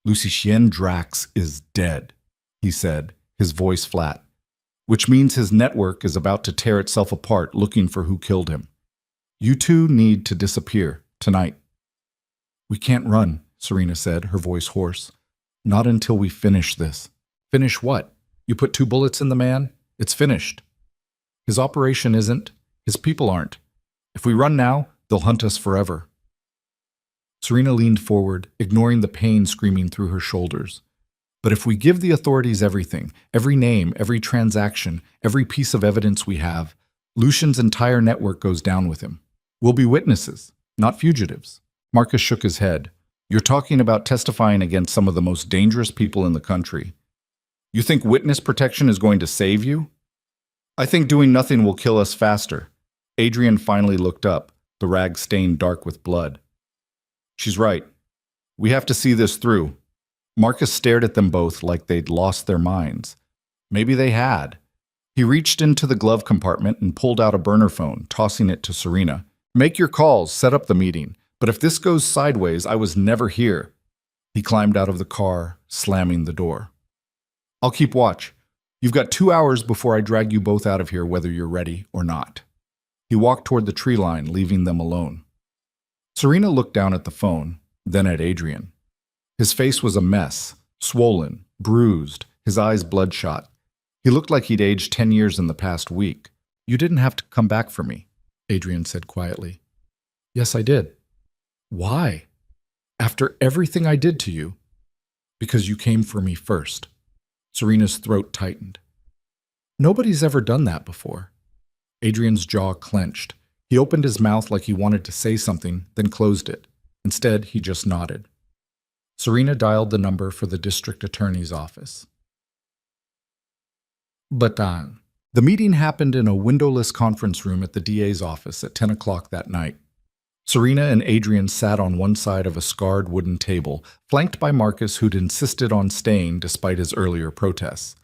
Lucien Drax is dead, he said, his voice flat, which means his network is about to tear itself apart looking for who killed him. You two need to disappear tonight. We can't run, Serena said, her voice hoarse. Not until we finish this. Finish what? You put 2 bullets in the man? It's finished. His operation isn't. His people aren't. If we run now, they'll hunt us forever. Serena leaned forward, ignoring the pain screaming through her shoulders. But if we give the authorities everything, every name, every transaction, every piece of evidence we have, Lucien's entire network goes down with him. We'll be witnesses, not fugitives. Marcus shook his head. You're talking about testifying against some of the most dangerous people in the country. You think witness protection is going to save you? I think doing nothing will kill us faster. Adrian finally looked up, the rag stained dark with blood. She's right. We have to see this through. Marcus stared at them both like they'd lost their minds. Maybe they had. He reached into the glove compartment and pulled out a burner phone, tossing it to Serena. Make your calls, set up the meeting. But if this goes sideways, I was never here. He climbed out of the car, slamming the door. I'll keep watch. You've got 2 hours before I drag you both out of here, whether you're ready or not. He walked toward the tree line, leaving them alone. Serena looked down at the phone, then at Adrian. His face was a mess, swollen, bruised, his eyes bloodshot. He looked like he'd aged 10 years in the past week. You didn't have to come back for me, Adrian said quietly. Yes, I did. Why? After everything I did to you? Because you came for me first. Serena's throat tightened. Nobody's ever done that before. Adrian's jaw clenched. He opened his mouth like he wanted to say something, then closed it. Instead, he just nodded. Serena dialed the number for the district attorney's office. Batang. The meeting happened in a windowless conference room at the DA's office at 10 o'clock that night. Serena and Adrian sat on one side of a scarred wooden table, flanked by Marcus, who'd insisted on staying despite his earlier protests.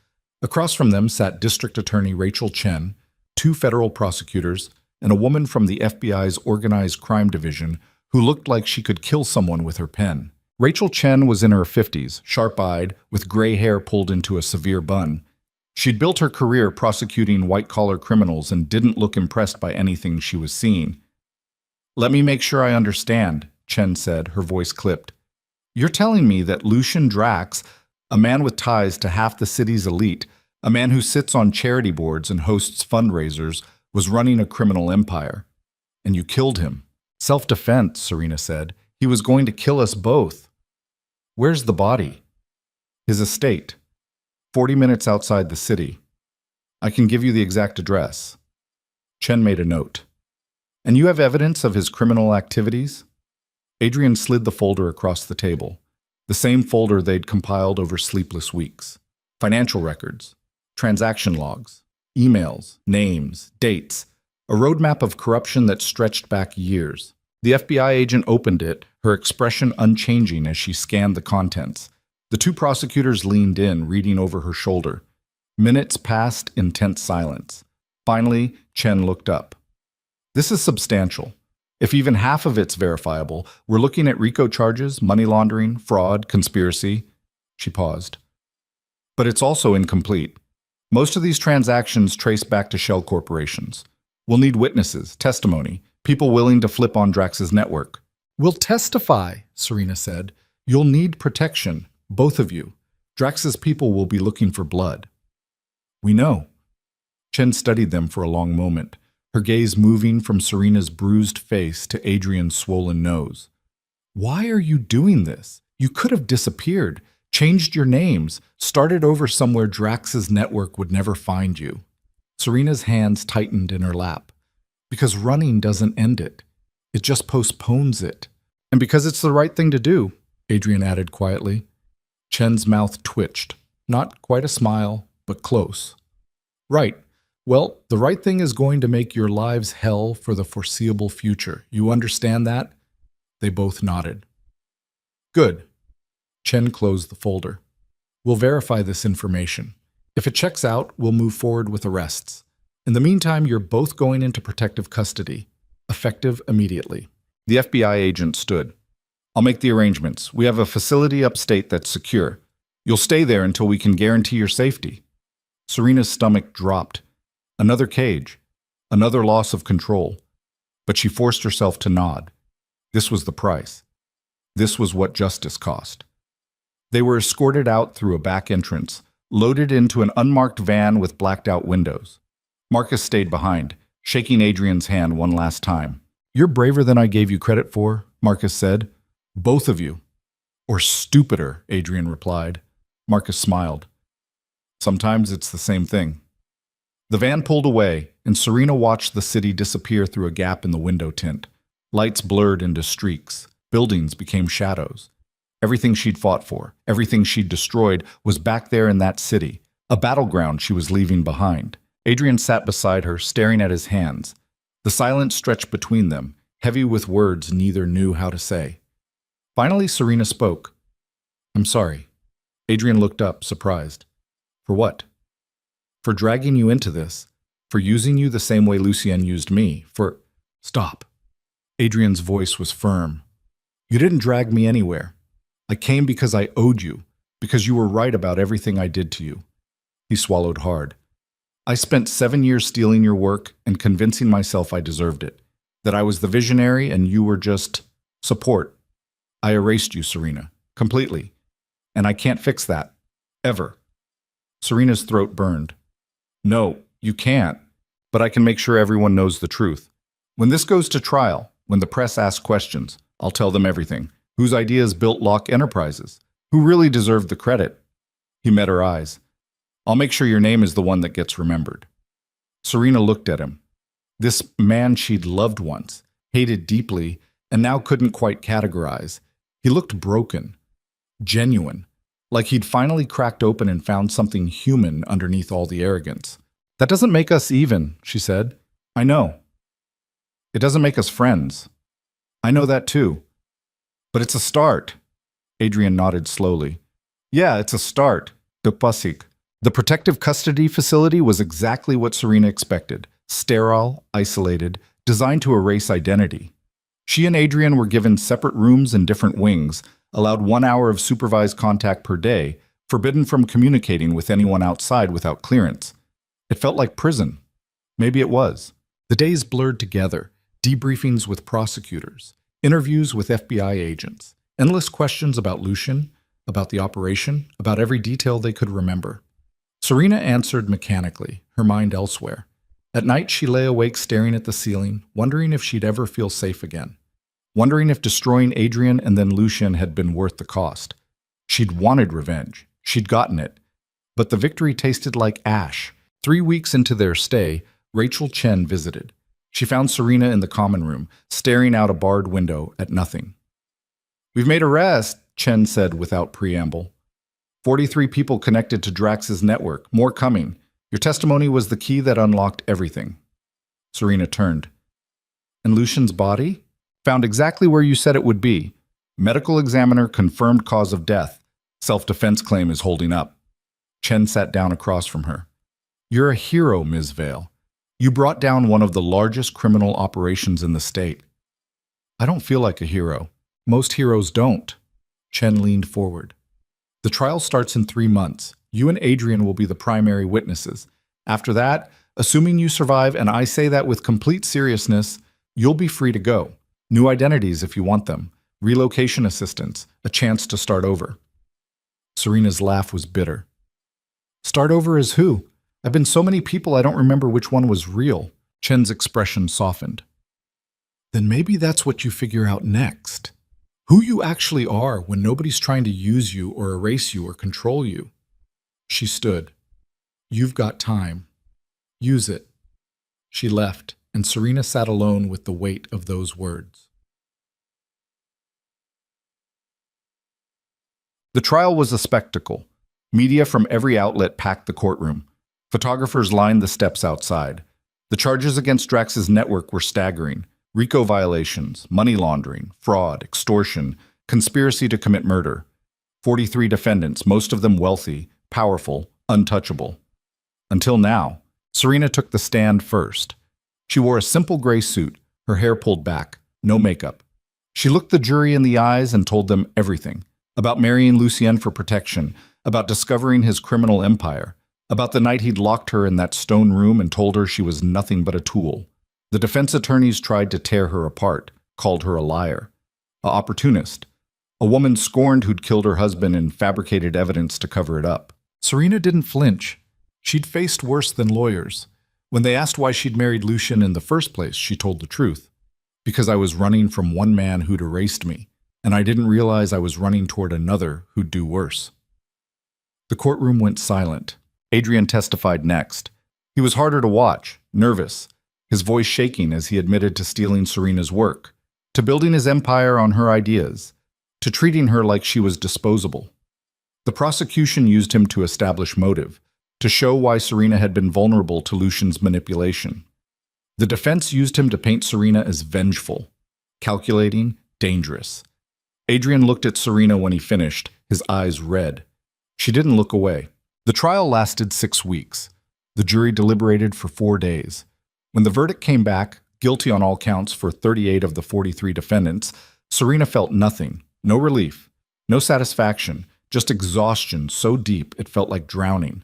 Across from them sat District Attorney Rachel Chen, 2 federal prosecutors, and a woman from the FBI's Organized Crime Division who looked like she could kill someone with her pen. Rachel Chen was in her 50s, sharp-eyed, with gray hair pulled into a severe bun. She'd built her career prosecuting white-collar criminals and didn't look impressed by anything she was seeing. Let me make sure I understand, Chen said, her voice clipped. You're telling me that Lucian Drax, a man with ties to half the city's elite, a man who sits on charity boards and hosts fundraisers, was running a criminal empire. And you killed him. Self-defense, Serena said. He was going to kill us both. Where's the body? His estate. 40 minutes outside the city. I can give you the exact address. Chen made a note. And you have evidence of his criminal activities? Adrian slid the folder across the table, the same folder they'd compiled over sleepless weeks. Financial records, transaction logs, emails, names, dates, a roadmap of corruption that stretched back years. The FBI agent opened it, her expression unchanging as she scanned the contents. The 2 prosecutors leaned in, reading over her shoulder. Minutes passed in tense silence. Finally, Chen looked up. This is substantial. If even half of it's verifiable, we're looking at RICO charges, money laundering, fraud, conspiracy. She paused. But it's also incomplete. Most of these transactions trace back to shell corporations. We'll need witnesses, testimony, people willing to flip on Drax's network. We'll testify, Serena said. You'll need protection, both of you. Drax's people will be looking for blood. We know. Chen studied them for a long moment, her gaze moving from Serena's bruised face to Adrian's swollen nose. Why are you doing this? You could have disappeared, changed your names, started over somewhere Drax's network would never find you. Serena's hands tightened in her lap. Because running doesn't end it. It just postpones it. And because it's the right thing to do, Adrian added quietly. Chen's mouth twitched. Not quite a smile, but close. Right. Well, the right thing is going to make your lives hell for the foreseeable future. You understand that? They both nodded. Good. Chen closed the folder. We'll verify this information. If it checks out, we'll move forward with arrests. In the meantime, you're both going into protective custody, effective immediately. The FBI agent stood. I'll make the arrangements. We have a facility upstate that's secure. You'll stay there until we can guarantee your safety. Serena's stomach dropped. Another cage. Another loss of control. But she forced herself to nod. This was the price. This was what justice cost. They were escorted out through a back entrance, loaded into an unmarked van with blacked-out windows. Marcus stayed behind, shaking Adrian's hand one last time. You're braver than I gave you credit for, Marcus said. Both of you. Or stupider, Adrian replied. Marcus smiled. Sometimes it's the same thing. The van pulled away, and Serena watched the city disappear through a gap in the window tint. Lights blurred into streaks. Buildings became shadows. Everything she'd fought for, everything she'd destroyed, was back there in that city, a battleground she was leaving behind. Adrian sat beside her, staring at his hands. The silence stretched between them, heavy with words neither knew how to say. Finally, Serena spoke. "I'm sorry." Adrian looked up, surprised. "For what?" "For dragging you into this. For using you the same way Lucien used me. For—" "Stop." Adrian's voice was firm. "You didn't drag me anywhere. I came because I owed you, because you were right about everything I did to you." He swallowed hard. "I spent 7 years stealing your work and convincing myself I deserved it, that I was the visionary and you were just support. I erased you, Serena, completely. And I can't fix that. Ever." Serena's throat burned. "No, you can't. But I can make sure everyone knows the truth. When this goes to trial, when the press asks questions, I'll tell them everything. Whose ideas built Locke Enterprises? Who really deserved the credit?" He met her eyes. "I'll make sure your name is the one that gets remembered." Serena looked at him. This man she'd loved once, hated deeply, and now couldn't quite categorize. He looked broken, genuine, like he'd finally cracked open and found something human underneath all the arrogance. "That doesn't make us even," she said. "I know. It doesn't make us friends. I know that too. But it's a start." Adrian nodded slowly. "Yeah, it's a start. De Pasik." The protective custody facility was exactly what Serena expected. Sterile, isolated, designed to erase identity. She and Adrian were given separate rooms and different wings, allowed 1 hour of supervised contact per day, forbidden from communicating with anyone outside without clearance. It felt like prison. Maybe it was. The days blurred together, debriefings with prosecutors, interviews with FBI agents, endless questions about Lucien, about the operation, about every detail they could remember. Serena answered mechanically, her mind elsewhere. At night, she lay awake staring at the ceiling, wondering if she'd ever feel safe again. Wondering if destroying Adrian and then Lucien had been worth the cost. She'd wanted revenge. She'd gotten it. But the victory tasted like ash. 3 weeks into their stay, Rachel Chen visited. She found Serena in the common room, staring out a barred window at nothing. "We've made arrests," Chen said without preamble. 43 people connected to Drax's network, more coming. Your testimony was the key that unlocked everything." Serena turned. "And Lucien's body? Found exactly where you said it would be. Medical examiner confirmed cause of death. Self-defense claim is holding up." Chen sat down across from her. "You're a hero, Ms. Vale. You brought down one of the largest criminal operations in the state." "I don't feel like a hero. Most heroes don't." Chen leaned forward. "The trial starts in 3 months. You and Adrian will be the primary witnesses. After that, assuming you survive, and I say that with complete seriousness, you'll be free to go. New identities if you want them, relocation assistance, a chance to start over." Serena's laugh was bitter. "Start over as who? I've been so many people I don't remember which one was real." Chen's expression softened. "Then maybe that's what you figure out next. Who you actually are when nobody's trying to use you or erase you or control you." She stood. "You've got time. Use it." She left, and Serena sat alone with the weight of those words. The trial was a spectacle. Media from every outlet packed the courtroom. Photographers lined the steps outside. The charges against Drax's network were staggering. RICO violations, money laundering, fraud, extortion, conspiracy to commit murder. 43 defendants, most of them wealthy, powerful, untouchable. Until now, Serena took the stand first. She wore a simple gray suit, her hair pulled back, no makeup. She looked the jury in the eyes and told them everything. About marrying Lucien for protection, about discovering his criminal empire, about the night he'd locked her in that stone room and told her she was nothing but a tool. The defense attorneys tried to tear her apart, called her a liar, an opportunist, a woman scorned who'd killed her husband and fabricated evidence to cover it up. Serena didn't flinch. She'd faced worse than lawyers. When they asked why she'd married Lucien in the first place, she told the truth. "Because I was running from one man who'd erased me, and I didn't realize I was running toward another who'd do worse." The courtroom went silent. Adrian testified next. He was harder to watch, nervous, his voice shaking as he admitted to stealing Serena's work, to building his empire on her ideas, to treating her like she was disposable. The prosecution used him to establish motive, to show why Serena had been vulnerable to Lucian's manipulation. The defense used him to paint Serena as vengeful, calculating, dangerous. Adrian looked at Serena when he finished, his eyes red. She didn't look away. The trial lasted 6 weeks. The jury deliberated for 4 days. When the verdict came back, guilty on all counts for 38 of the 43 defendants, Serena felt nothing, no relief, no satisfaction, just exhaustion so deep it felt like drowning.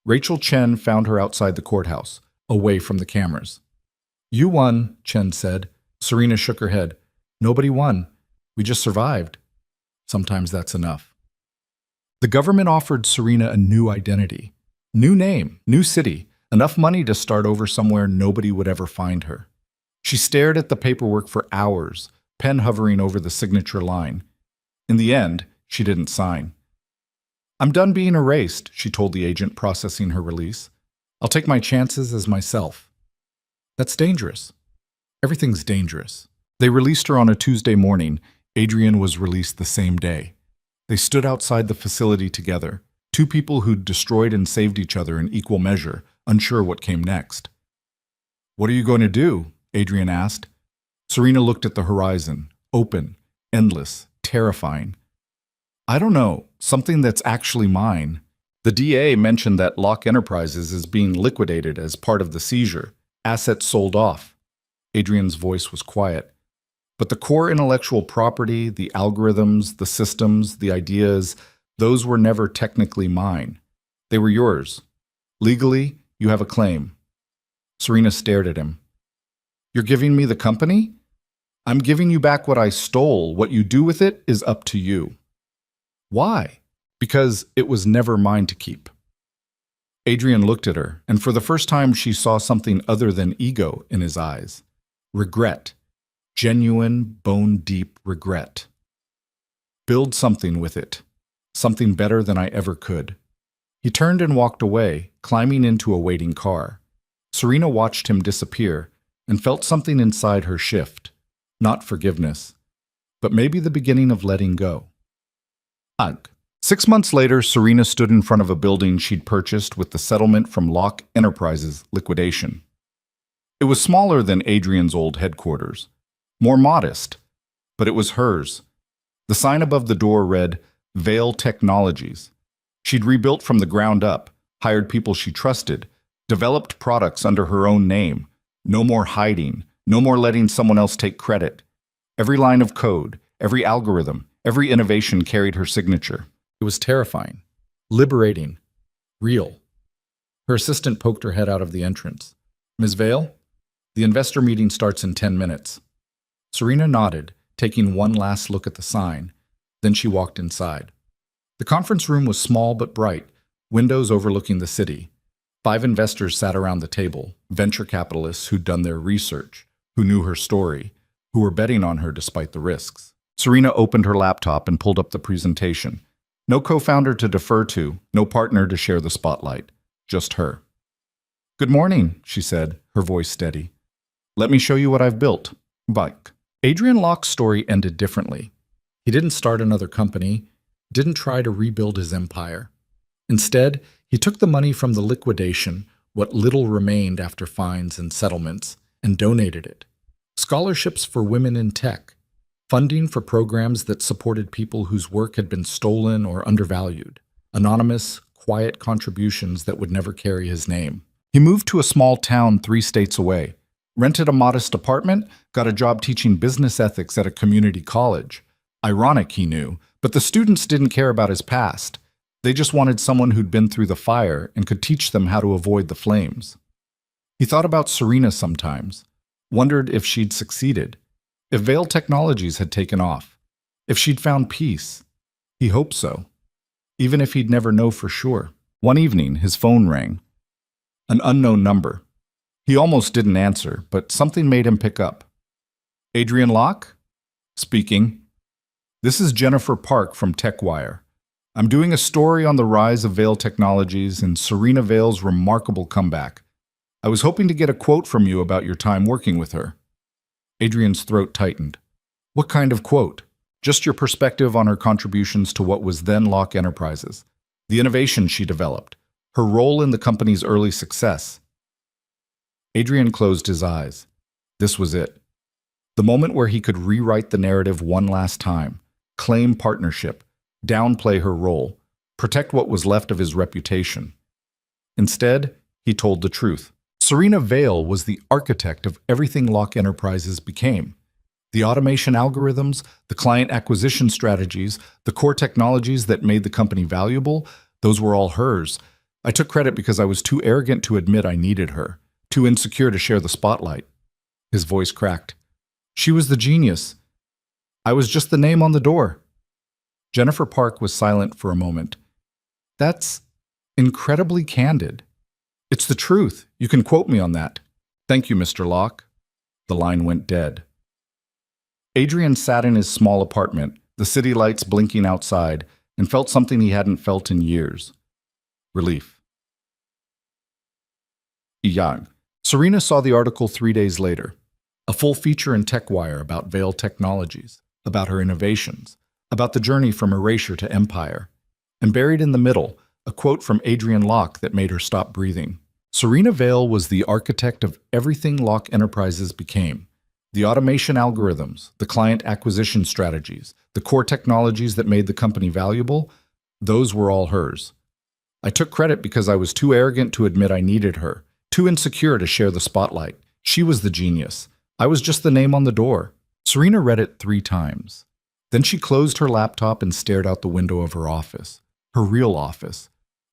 Rachel Chen found her outside the courthouse, away from the cameras. "You won," Chen said. Serena shook her head. "Nobody won. We just survived." Sometimes that's enough. The government offered Serena a new identity, new name, new city, enough money to start over somewhere nobody would ever find her. She stared at the paperwork for hours, pen hovering over the signature line. In the end, she didn't sign. "I'm done being erased," she told the agent processing her release. "I'll take my chances as myself." That's dangerous. Everything's dangerous. They released her on a Tuesday morning. Adrian was released the same day. They stood outside the facility together, two people who'd destroyed and saved each other in equal measure, unsure what came next. "What are you going to do?" Adrian asked. Serena looked at the horizon, open, endless, terrifying. "I don't know, something that's actually mine." The DA mentioned that Locke Enterprises is being liquidated as part of the seizure, assets sold off. Adrian's voice was quiet. "But the core intellectual property, the algorithms, the systems, the ideas, those were never technically mine. They were yours. Legally, you have a claim." Serena stared at him. "You're giving me the company? I'm giving you back what I stole. What you do with it is up to you." "Why?" "Because it was never mine to keep." Adrian looked at her, and for the first time she saw something other than ego in his eyes. Regret. Genuine, bone-deep regret. "Build something with it. Something better than I ever could." He turned and walked away, climbing into a waiting car. Serena watched him disappear and felt something inside her shift. Not forgiveness, but maybe the beginning of letting go. Ugh. 6 months later, Serena stood in front of a building she'd purchased with the settlement from Locke Enterprises liquidation. It was smaller than Adrian's old headquarters, more modest, but it was hers. The sign above the door read, "Veil Technologies." She'd rebuilt from the ground up, hired people she trusted, developed products under her own name. No more hiding, no more letting someone else take credit. Every line of code, every algorithm, every innovation carried her signature. It was terrifying, liberating, real. Her assistant poked her head out of the entrance. "Ms. Vale, the investor meeting starts in 10 minutes. Serena nodded, taking one last look at the sign. Then she walked inside. The conference room was small but bright, windows overlooking the city. 5 investors sat around the table, venture capitalists who'd done their research, who knew her story, who were betting on her despite the risks. Serena opened her laptop and pulled up the presentation. No co-founder to defer to, no partner to share the spotlight. Just her. "Good morning," she said, her voice steady. "Let me show you what I've built." Bike. Adrian Locke's story ended differently. He didn't start another company, didn't try to rebuild his empire. Instead, he took the money from the liquidation, what little remained after fines and settlements, and donated it. Scholarships for women in tech, funding for programs that supported people whose work had been stolen or undervalued, anonymous, quiet contributions that would never carry his name. He moved to a small town 3 states away, rented a modest apartment, got a job teaching business ethics at a community college. Ironic, he knew, but the students didn't care about his past. They just wanted someone who'd been through the fire and could teach them how to avoid the flames. He thought about Serena sometimes, wondered if she'd succeeded, if Veil Technologies had taken off, if she'd found peace. He hoped so, even if he'd never know for sure. One evening, his phone rang. An unknown number. He almost didn't answer, but something made him pick up. "Adrian Locke?" "Speaking." "This is Jennifer Park from TechWire. I'm doing a story on the rise of Veil Technologies and Serena Veil's remarkable comeback. I was hoping to get a quote from you about your time working with her." Adrian's throat tightened. "What kind of quote?" "Just your perspective on her contributions to what was then Locke Enterprises, the innovation she developed, her role in the company's early success." Adrian closed his eyes. This was it. The moment where he could rewrite the narrative one last time, claim partnership, downplay her role, protect what was left of his reputation. Instead, he told the truth. Serena Veil was the architect of everything Locke Enterprises became. The automation algorithms, the client acquisition strategies, the core technologies that made the company valuable, those were all hers. I took credit because I was too arrogant to admit I needed her, too insecure to share the spotlight. His voice cracked. She was the genius. I was just the name on the door. Jennifer Park was silent for a moment. "That's incredibly candid." "It's the truth. You can quote me on that." "Thank you, Mr. Locke." The line went dead. Adrian sat in his small apartment, the city lights blinking outside, and felt something he hadn't felt in years. Relief. Yang. Serena saw the article 3 days later. A full feature in TechWire about Veil Technologies, about her innovations, about the journey from erasure to empire. And buried in the middle, a quote from Adrian Locke that made her stop breathing. Serena Veil was the architect of everything Locke Enterprises became. The automation algorithms, the client acquisition strategies, the core technologies that made the company valuable, those were all hers. I took credit because I was too arrogant to admit I needed her, too insecure to share the spotlight. She was the genius. I was just the name on the door. Serena read it 3 times. Then she closed her laptop and stared out the window of her office, her real office,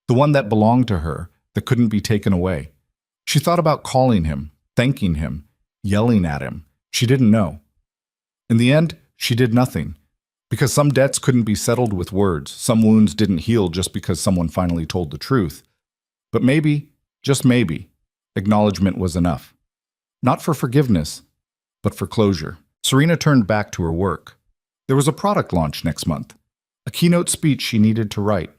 the one that belonged to her, that couldn't be taken away. She thought about calling him, thanking him, yelling at him. She didn't know. In the end, she did nothing. Because some debts couldn't be settled with words, some wounds didn't heal just because someone finally told the truth. But maybe, just maybe, acknowledgement was enough. Not for forgiveness, but for closure. Serena turned back to her work. There was a product launch next month, a keynote speech she needed to write,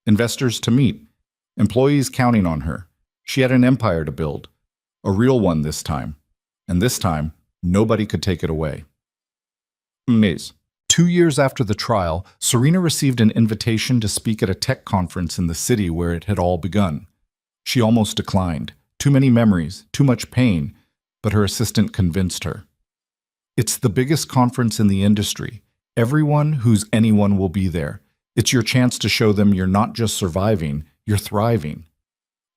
investors to meet, employees counting on her. She had an empire to build, a real one this time, and this time, nobody could take it away. Ms. 2 years after the trial, Serena received an invitation to speak at a tech conference in the city where it had all begun. She almost declined. Too many memories, too much pain, but her assistant convinced her. "It's the biggest conference in the industry. Everyone who's anyone will be there. It's your chance to show them you're not just surviving, you're thriving."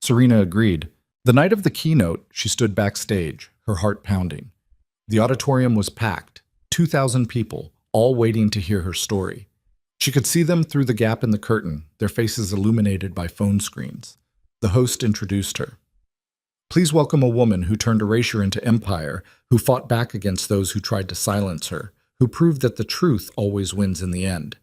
Serena agreed. The night of the keynote, she stood backstage, her heart pounding. The auditorium was packed, 2,000 people, all waiting to hear her story. She could see them through the gap in the curtain, their faces illuminated by phone screens. The host introduced her. "Please welcome a woman who turned erasure into empire, who fought back against those who tried to silence her, who proved that the truth always wins in the end.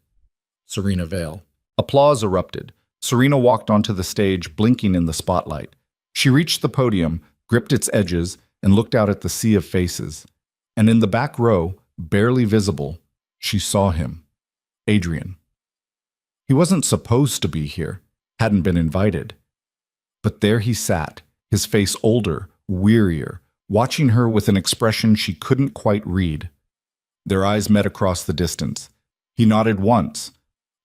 Serena Veil." Applause erupted. Serena walked onto the stage, blinking in the spotlight. She reached the podium, gripped its edges, and looked out at the sea of faces. And in the back row, barely visible, she saw him. Adrian. He wasn't supposed to be here, hadn't been invited. But there he sat, his face older, wearier, watching her with an expression she couldn't quite read. Their eyes met across the distance. He nodded once,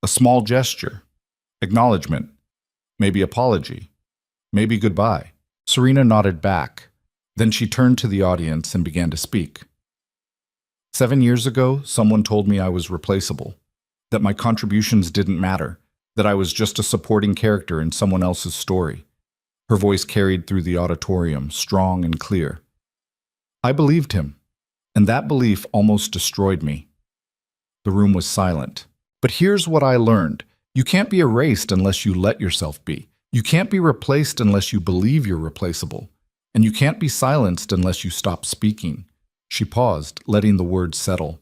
a small gesture, acknowledgement, maybe apology, maybe goodbye. Serena nodded back. Then she turned to the audience and began to speak. 7 years ago, someone told me I was replaceable, that my contributions didn't matter, that I was just a supporting character in someone else's story. Her voice carried through the auditorium, strong and clear. I believed him, and that belief almost destroyed me. The room was silent. But here's what I learned. You can't be erased unless you let yourself be. You can't be replaced unless you believe you're replaceable. And you can't be silenced unless you stop speaking. She paused, letting the words settle.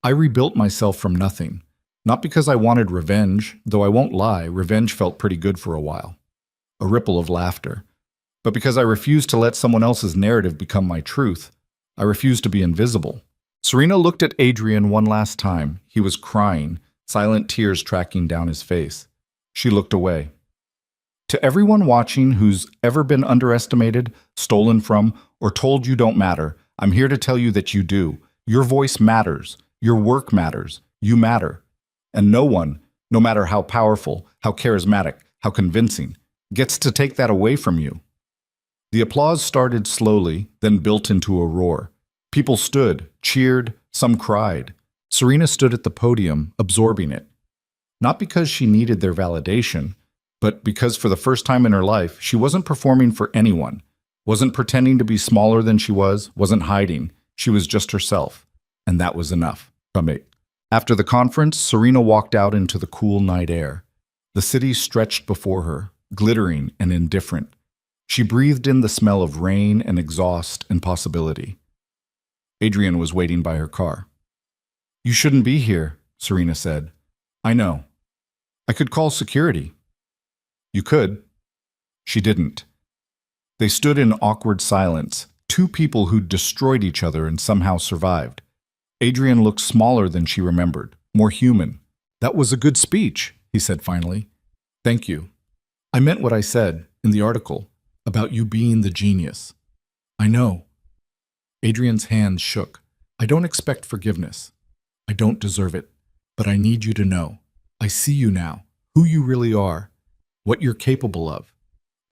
I rebuilt myself from nothing. Not because I wanted revenge, though I won't lie, revenge felt pretty good for a while. A ripple of laughter. But because I refused to let someone else's narrative become my truth. I refused to be invisible. Serena looked at Adrian one last time. He was crying, silent tears tracking down his face. She looked away. To everyone watching who's ever been underestimated, stolen from, or told you don't matter, I'm here to tell you that you do. Your voice matters. Your work matters. You matter. And no one, no matter how powerful, how charismatic, how convincing, gets to take that away from you. The applause started slowly, then built into a roar. People stood, cheered, some cried. Serena stood at the podium, absorbing it. Not because she needed their validation, but because for the first time in her life, she wasn't performing for anyone, wasn't pretending to be smaller than she was, wasn't hiding. She was just herself. And that was enough. After the conference, Serena walked out into the cool night air. The city stretched before her, glittering and indifferent. She breathed in the smell of rain and exhaust and possibility. Adrian was waiting by her car. "You shouldn't be here," Serena said. "I know. I could call security." "You could." She didn't. They stood in awkward silence, two people who'd destroyed each other and somehow survived. Adrian looked smaller than she remembered, more human. "That was a good speech," he said finally. "Thank you. I meant what I said in the article about you being the genius." "I know." Adrian's hands shook. "I don't expect forgiveness. I don't deserve it. But I need you to know. I see you now, who you really are, what you're capable of.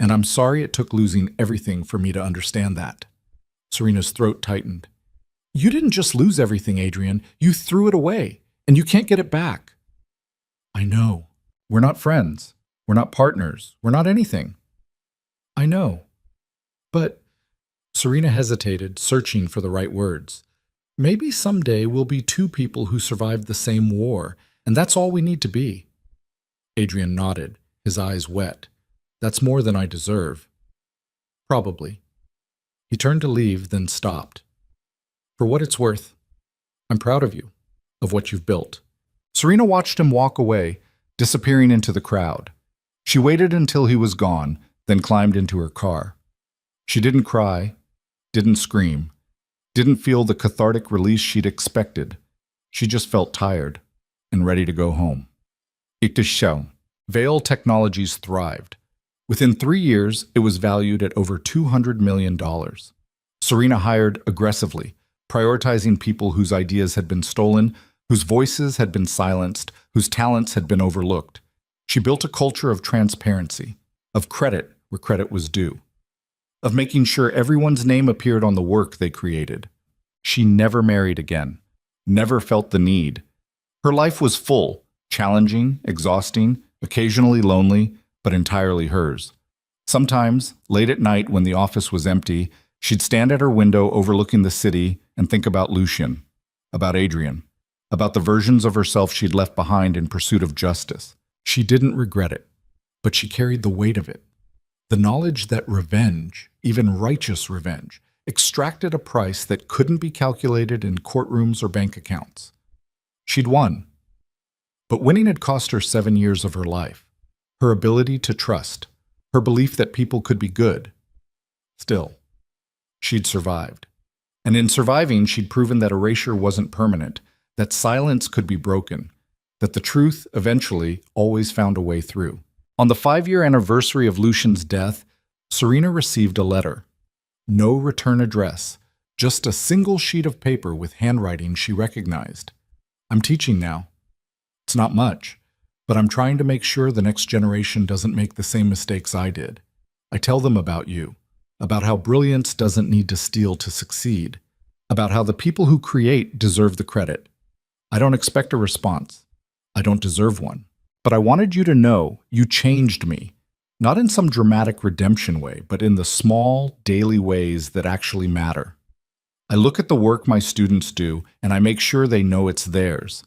And I'm sorry it took losing everything for me to understand that." Serena's throat tightened. "You didn't just lose everything, Adrian. You threw it away, and you can't get it back." "I know. We're not friends. We're not partners. We're not anything." "I know. But," Serena hesitated, searching for the right words, "maybe someday we'll be two people who survived the same war, and that's all we need to be." Adrian nodded, his eyes wet. "That's more than I deserve." "Probably." He turned to leave, then stopped. "For what it's worth, I'm proud of you, of what you've built." Serena watched him walk away, disappearing into the crowd. She waited until he was gone, then climbed into her car. She didn't cry, didn't scream, didn't feel the cathartic release she'd expected. She just felt tired and ready to go home. It is shown. Vale Technologies thrived. Within 3 years, it was valued at over $200 million. Serena hired aggressively, prioritizing people whose ideas had been stolen, whose voices had been silenced, whose talents had been overlooked. She built a culture of transparency, of credit where credit was due, of making sure everyone's name appeared on the work they created. She never married again, never felt the need. Her life was full, challenging, exhausting, occasionally lonely, but entirely hers. Sometimes, late at night when the office was empty, she'd stand at her window overlooking the city and think about Lucian, about Adrian, about the versions of herself she'd left behind in pursuit of justice. She didn't regret it, but she carried the weight of it. The knowledge that revenge, even righteous revenge, extracted a price that couldn't be calculated in courtrooms or bank accounts. She'd won. But winning had cost her 7 years of her life, her ability to trust, her belief that people could be good. Still, she'd survived. And in surviving, she'd proven that erasure wasn't permanent, that silence could be broken, that the truth eventually always found a way through. On the 5-year anniversary of Lucian's death, Serena received a letter. No return address, just a single sheet of paper with handwriting she recognized. "I'm teaching now. It's not much, but I'm trying to make sure the next generation doesn't make the same mistakes I did. I tell them about you, about how brilliance doesn't need to steal to succeed, about how the people who create deserve the credit. I don't expect a response. I don't deserve one. But I wanted you to know you changed me, not in some dramatic redemption way, but in the small, daily ways that actually matter. I look at the work my students do, and I make sure they know it's theirs.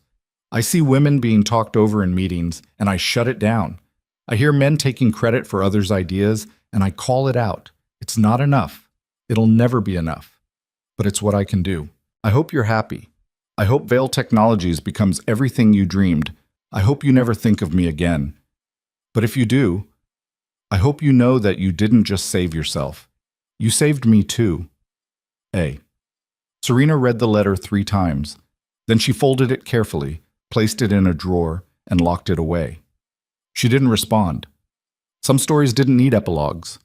I see women being talked over in meetings, and I shut it down. I hear men taking credit for others' ideas, and I call it out. It's not enough. It'll never be enough. But it's what I can do. I hope you're happy. I hope Vale Technologies becomes everything you dreamed. I hope you never think of me again. But if you do, I hope you know that you didn't just save yourself. You saved me too. A. Serena read the letter 3 times. Then she folded it carefully, placed it in a drawer, and locked it away. She didn't respond. Some stories didn't need epilogues.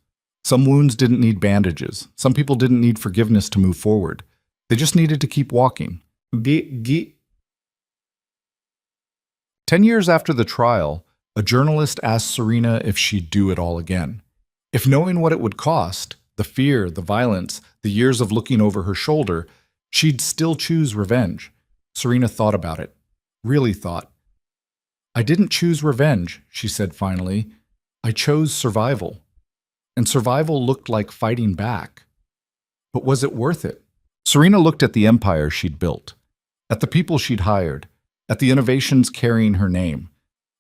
Some wounds didn't need bandages. Some people didn't need forgiveness to move forward. They just needed to keep walking. 10 years after the trial, a journalist asked Serena if she'd do it all again. If knowing what it would cost, the fear, the violence, the years of looking over her shoulder, she'd still choose revenge. Serena thought about it. Really thought. "I didn't choose revenge," she said finally. "I chose survival. And survival looked like fighting back. But was it worth it?" Serena looked at the empire she'd built, at the people she'd hired, at the innovations carrying her name,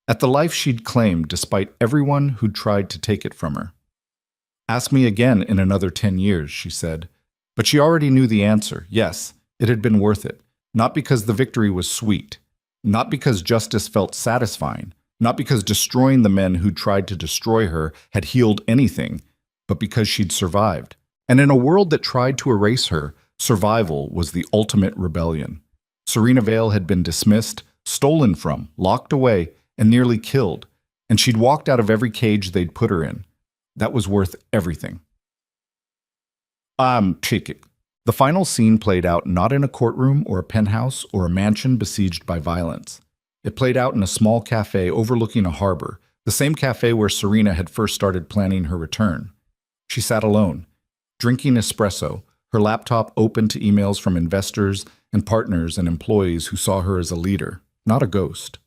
at the life she'd claimed despite everyone who'd tried to take it from her. "Ask me again in another 10 years, she said. But she already knew the answer. Yes, it had been worth it. Not because the victory was sweet. Not because justice felt satisfying. Not because destroying the men who'd tried to destroy her had healed anything, but because she'd survived. And in a world that tried to erase her, survival was the ultimate rebellion. Serena Vale had been dismissed, stolen from, locked away, and nearly killed, and she'd walked out of every cage they'd put her in. That was worth everything. Chick. The final scene played out not in a courtroom or a penthouse or a mansion besieged by violence. It played out in a small cafe overlooking a harbor, the same cafe where Serena had first started planning her return. She sat alone, drinking espresso, her laptop open to emails from investors and partners and employees who saw her as a leader, not a ghost.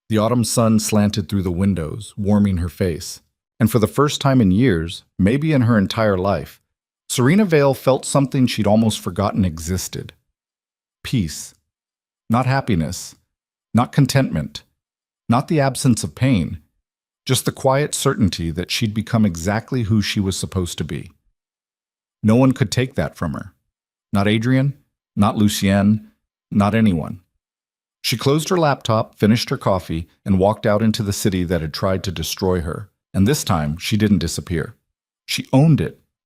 The autumn sun slanted through the windows, warming her face. And for the first time in years, maybe in her entire life, Serena Vale felt something she'd almost forgotten existed. Peace. Not happiness. Not contentment. Not the absence of pain. Just the quiet certainty that she'd become exactly who she was supposed to be. No one could take that from her. Not Adrian, not Lucienne, not anyone. She closed her laptop, finished her coffee, and walked out into the city that had tried to destroy her. And this time, she didn't disappear. She owned it.